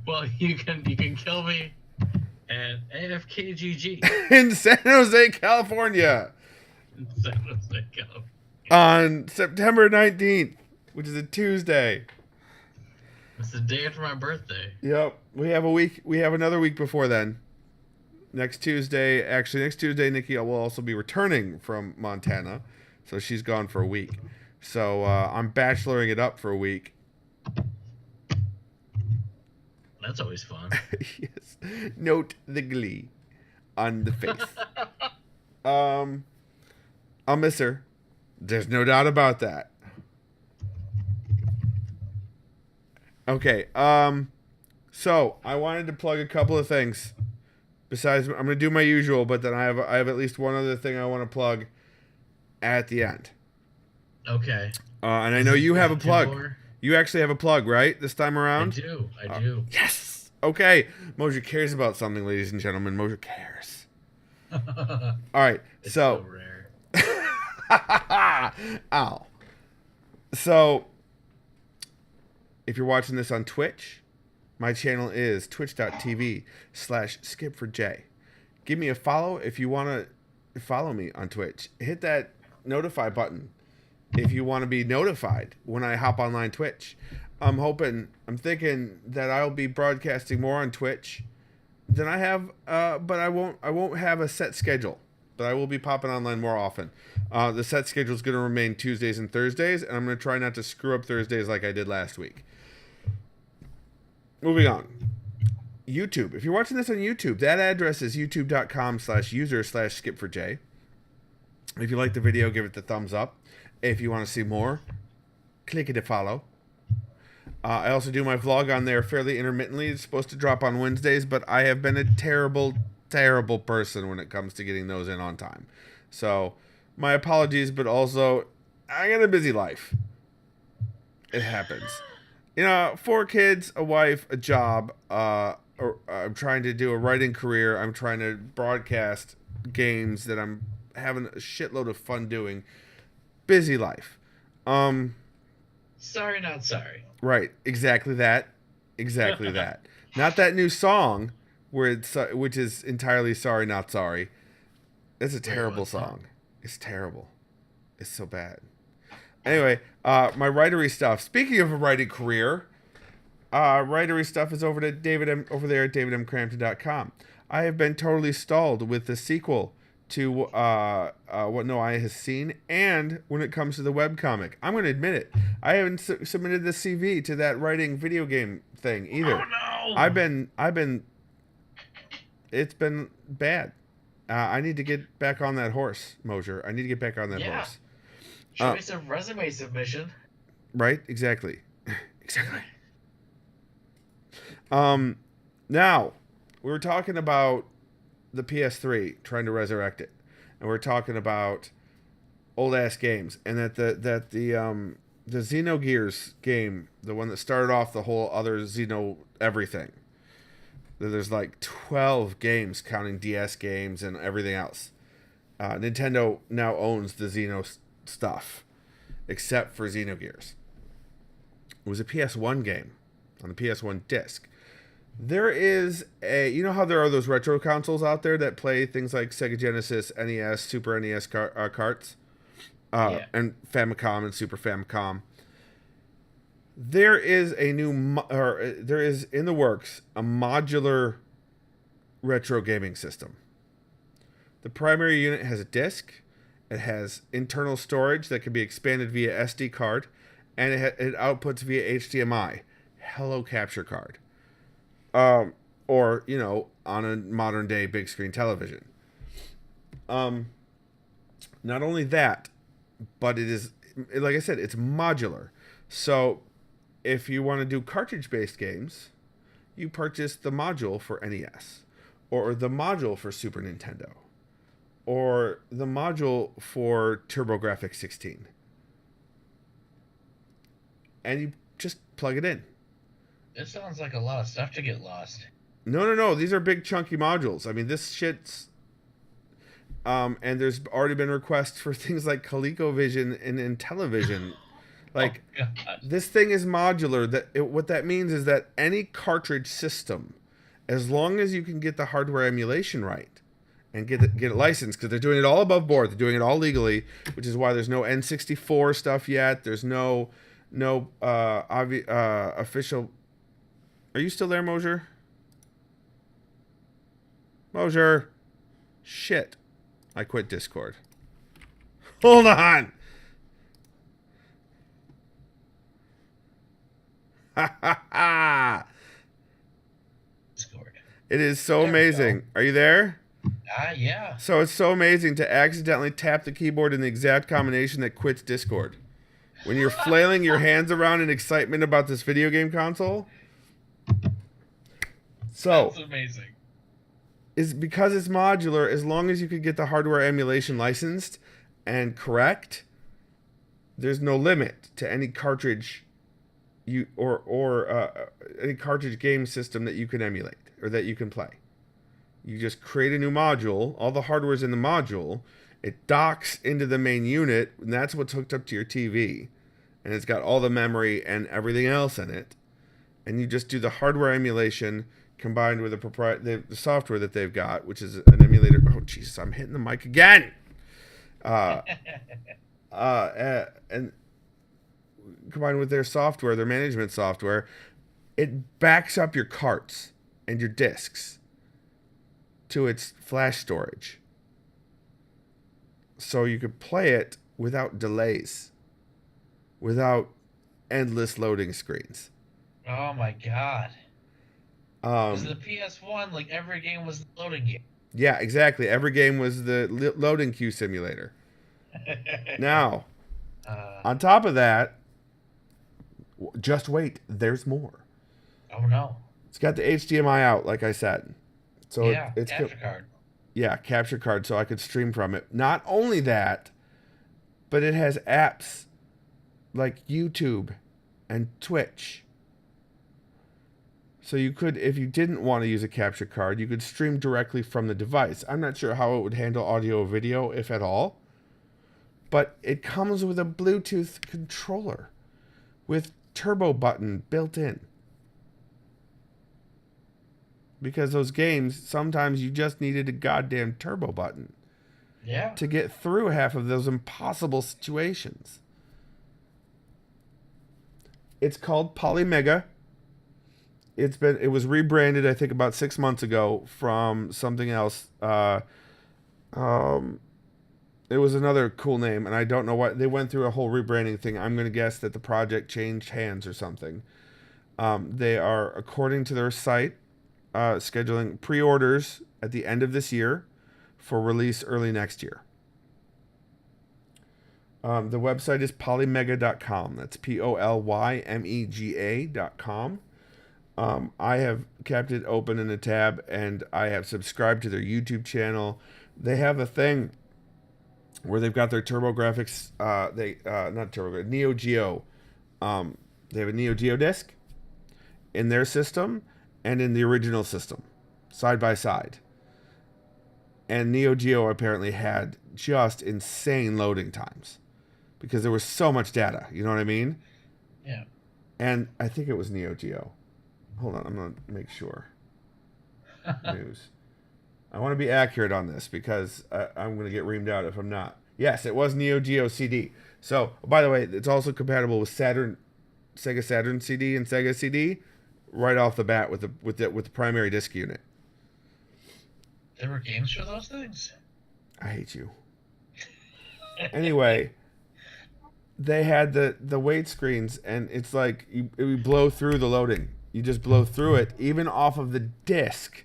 Well, you can kill me at AFKGG In San Jose, California. San Jose, California. On September 19th, which is a Tuesday. It's the day after my birthday. Yep. We have a week. We have another week before then. Next Tuesday, Nikki will also be returning from Montana. So she's gone for a week. So I'm bacheloring it up for a week. That's always fun. Yes. Note the glee on the face. I'll miss her. There's no doubt about that. Okay. So I wanted to plug a couple of things. Besides, I'm gonna do my usual, but then I have at least one other thing I want to plug at the end. Okay. And I know you have a plug. You actually have a plug, right? This time around? I do. Yes! Okay. Mosier cares about something, ladies and gentlemen. Mosier cares. Alright, It's so rare. ow. So, if you're watching this on Twitch, my channel is twitch.tv/skip4j. Give me a follow if you want to follow me on Twitch. Hit that notify button if you want to be notified when I hop online Twitch. I'm thinking that I'll be broadcasting more on Twitch than I have, but I won't have a set schedule. But I will be popping online more often. The set schedule is going to remain Tuesdays and Thursdays, and I'm going to try not to screw up Thursdays like I did last week. Moving on. YouTube. If you're watching this on YouTube, that address is youtube.com/user/skip4j. If you like the video, give it the thumbs up. If you want to see more, click it to follow. I also do my vlog on there fairly intermittently. It's supposed to drop on Wednesdays, but I have been a terrible person when it comes to getting those in on time. So, my apologies, but also, I got a busy life. It happens. 4 kids, a wife, a job. I'm trying to do a writing career. I'm trying to broadcast games that I'm having a shitload of fun doing. Busy life. Sorry, not sorry. Right. Exactly that. Not that new song which is entirely Sorry, Not Sorry. It's a terrible song. It's terrible. It's so bad. Anyway, my writery stuff. Speaking of a writing career, writery stuff is over there at davidmcrampton.com. I have been totally stalled with the sequel to What No Eye Has Seen, and when it comes to the webcomic. I'm going to admit it. I haven't submitted the CV to that writing video game thing either. Oh, no! It's been bad. I need to get back on that horse, Mosier. I need to get back on that horse. Show me some resume submission. Right? Exactly. Now, we were talking about the PS3, trying to resurrect it. And we're talking about old-ass games. And that the Xenogears game, the one that started off the whole other Xeno everything, there's like 12 games, counting DS games and everything else. Nintendo now owns the Xeno stuff, except for Xenogears. It was a PS1 game on the PS1 disc. There is you know how there are those retro consoles out there that play things like Sega Genesis, NES, Super NES carts, and Famicom and Super Famicom. There is there is in the works a modular retro gaming system. The primary unit has a disc. It has internal storage that can be expanded via SD card, and it outputs via HDMI. Hello capture card. Or, on a modern day big screen television. Not only that, but it is, like I said, it's modular. So if you want to do cartridge-based games, you purchase the module for NES, or the module for Super Nintendo, or the module for TurboGrafx 16. And you just plug it in. It sounds like a lot of stuff to get lost. No. These are big chunky modules. I mean, this shit's... and there's already been requests for things like ColecoVision and Intellivision. Like, this thing is modular. What that means is that any cartridge system, as long as you can get the hardware emulation right and get it licensed, because they're doing it all above board. They're doing it all legally, which is why there's no N64 stuff yet. There's no official... Are you still there, Mosier? Mosier. Shit. I quit Discord. Hold on. Ha ha ha. Discord. It is so amazing. Are you there? Yeah. So it's so amazing to accidentally tap the keyboard in the exact combination that quits Discord. When you're flailing your hands around in excitement about this video game console. So, that's amazing. Is because it's modular, as long as you could get the hardware emulation licensed and correct, there's no limit to any cartridge any cartridge game system that you can emulate or that you can play. You just create a new module, all the hardware's in the module, it docks into the main unit, and that's what's hooked up to your TV. And it's got all the memory and everything else in it. And you just do the hardware emulation combined with the software that they've got, which is an emulator. Oh, Jesus, I'm hitting the mic again. And combined with their software, their management software, it backs up your carts and your discs to its flash storage. So you could play it without delays, without endless loading screens. Oh my god. Because the PS1, like, every game was the loading game. Yeah, exactly. Every game was the loading queue simulator. Now, on top of that, just wait. There's more. Oh, no. It's got the HDMI out, like I said. So yeah, it's capture card. Yeah, capture card, so I could stream from it. Not only that, but it has apps like YouTube and Twitch. So you could, if you didn't want to use a capture card, you could stream directly from the device. I'm not sure how it would handle audio or video, if at all. But it comes with a Bluetooth controller with turbo button built in. Because those games, sometimes you just needed a goddamn turbo button. Yeah. To get through half of those impossible situations. It's called Polymega. It was rebranded, I think, about 6 months ago from something else. It was another cool name, and I don't know what. They went through a whole rebranding thing. I'm going to guess that the project changed hands or something. They are, according to their site, scheduling pre-orders at the end of this year for release early next year. The website is polymega.com. That's POLYMEGA.com. I have kept it open in a tab, and I have subscribed to their YouTube channel. They have a thing where they've got their TurboGrafx, not TurboGrafx, Neo Geo. They have a Neo Geo disc in their system and in the original system, side by side. And Neo Geo apparently had just insane loading times because there was so much data. You know what I mean? Yeah. And I think it was Neo Geo. Hold on, I'm going to make sure. News. I want to be accurate on this because I'm going to get reamed out if I'm not. Yes, it was Neo Geo CD. So, by the way, it's also compatible with Sega Saturn CD and Sega CD right off the bat with the primary disc unit. There were games for those things? I hate you. Anyway, they had the weight screens, and it's like you blow through the loading. You just blow through it, even off of the disc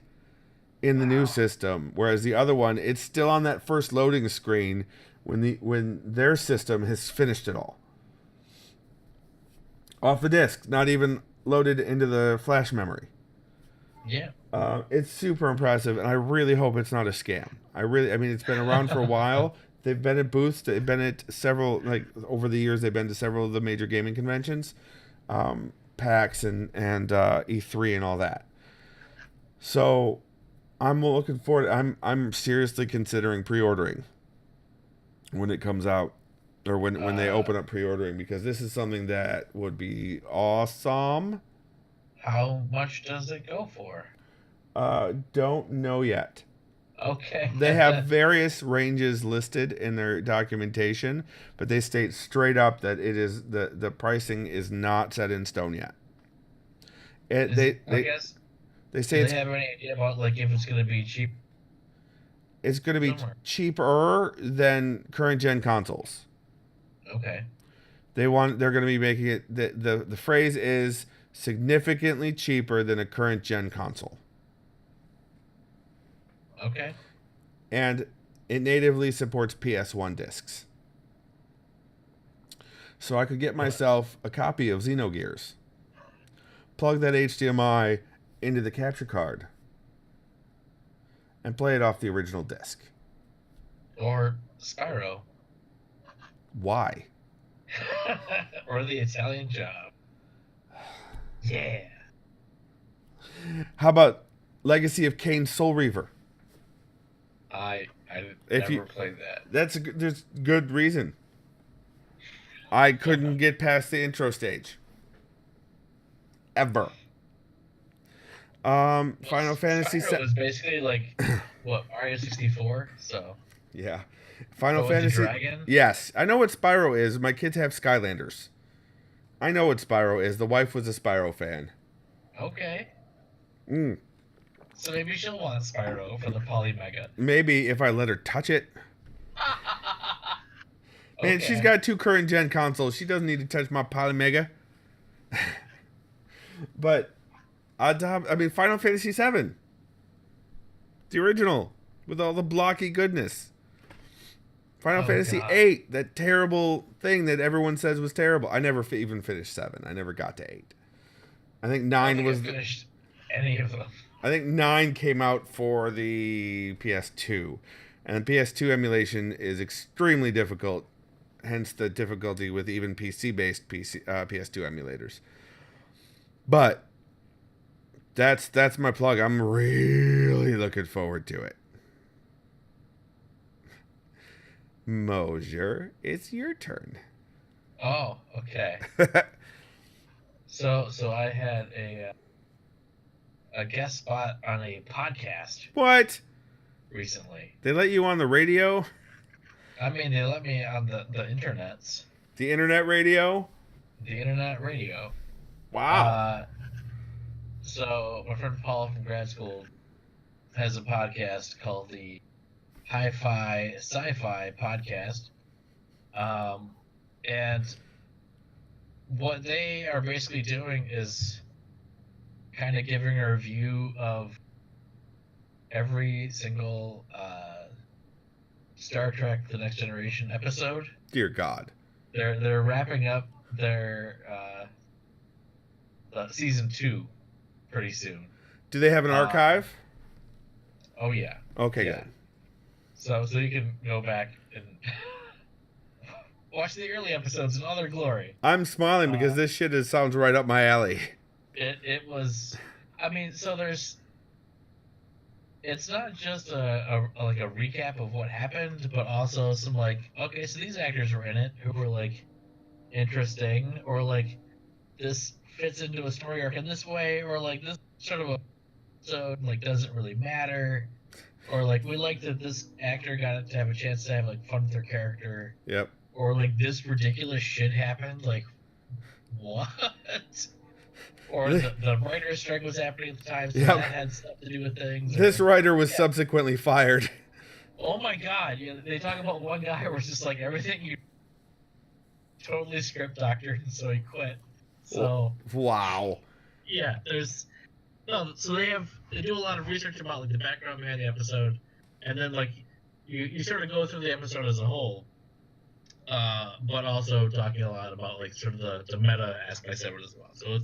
in the new system. Whereas the other one, it's still on that first loading screen, when their system has finished it all. Off the disk, not even loaded into the flash memory. Yeah. It's super impressive, and I really hope it's not a scam. I mean, it's been around for a while. They've been at booths. They've been at several, like, over the years, they've been to several of the major gaming conventions, PAX and E3 and all that. So I'm looking forward. I'm seriously considering pre-ordering when it comes out, or when they open up pre-ordering, because this is something that would be awesome. How much does it go for? Don't know yet. Okay. They have various ranges listed in their documentation, but they state straight up that it is the pricing is not set in stone yet. I guess they say do they have any idea about, like, if it's going to be cheap? It's going to be cheaper than current gen consoles. Okay. They're going to be making it, the phrase is significantly cheaper than a current gen console. Okay. And it natively supports PS1 discs. So I could get myself a copy of Xenogears, plug that HDMI into the capture card, and play it off the original disc. Or Spyro. Why? Or the Italian Job. Yeah. How about Legacy of Kain Soul Reaver? I never played that. There's good reason. I couldn't get past the intro stage. Ever. Final Fantasy VII was basically like what, Mario 64. So yeah, Final Fantasy. Dragon? Yes, I know what Spyro is. My kids have Skylanders. I know what Spyro is. The wife was a Spyro fan. Okay. Mm. So maybe she'll want Spyro for the Polymega. Maybe if I let her touch it. Man, Okay. she's got 2 current gen consoles. She doesn't need to touch my Polymega. But Final Fantasy VII, the original, with all the blocky goodness. Final Fantasy VIII, that terrible thing that everyone says was terrible. I never even finished 7. I never got to 8. I think 9 was. Finished any of them. I think 9 came out for the PS2, and PS2 emulation is extremely difficult. Hence the difficulty with even PC-based PS2 emulators. But that's my plug. I'm really looking forward to it. Mosier, it's your turn. Oh, okay. So I had a guest spot on a podcast. What? Recently. They let you on the radio? I mean, they let me on the internets. The internet radio? The internet radio. Wow. So my friend Paul from grad school has a podcast called the Hi-Fi Sci-Fi Podcast. And what they are basically doing is kind of giving a review of every single Star Trek The Next Generation episode. Dear God. They're wrapping up their season 2 pretty soon. Do they have an archive? Oh yeah. Okay, yeah. good. So you can go back and watch the early episodes in all their glory. I'm smiling because this shit sounds right up my alley. It was, I mean, so it's not just a recap of what happened, but also some like, okay, so these actors were in it who were like interesting, or like this fits into a story arc in this way, or like this sort of episode like doesn't really matter, or like we like that this actor got to have a chance to have like fun with their character. Yep. Or like this ridiculous shit happened, like what? Or the writer's strike was happening at the time, so that had stuff to do with things. This writer was subsequently fired. Oh my god, they talk about one guy who was just like, everything you totally script doctored, and so he quit. So wow. Yeah, so they do a lot of research about like the background behind the episode, and then like you sort of go through the episode as a whole, but also talking a lot about like sort of the meta aspects of it as well. So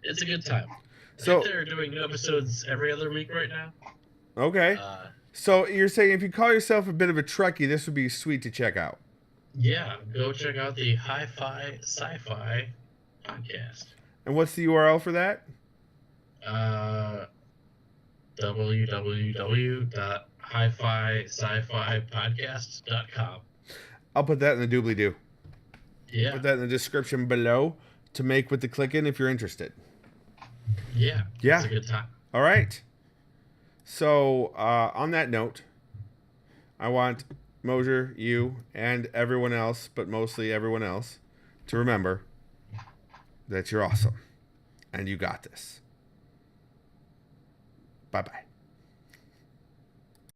it's a good time. I think they're doing new episodes every other week right now. Okay. So you're saying if you call yourself a bit of a Trekkie, this would be sweet to check out. Yeah, go check out the Hi-Fi Sci-Fi podcast. And what's the URL for that? www.hifi-sci-fi-podcast.com. I'll put that in the doobly-doo. Yeah. Put that in the description below to make with the click-in if you're interested. Yeah. Yeah. It's a good time. All right. So, on that note, I want Mosier, you, and everyone else, but mostly everyone else, to remember that you're awesome. And you got this. Bye-bye.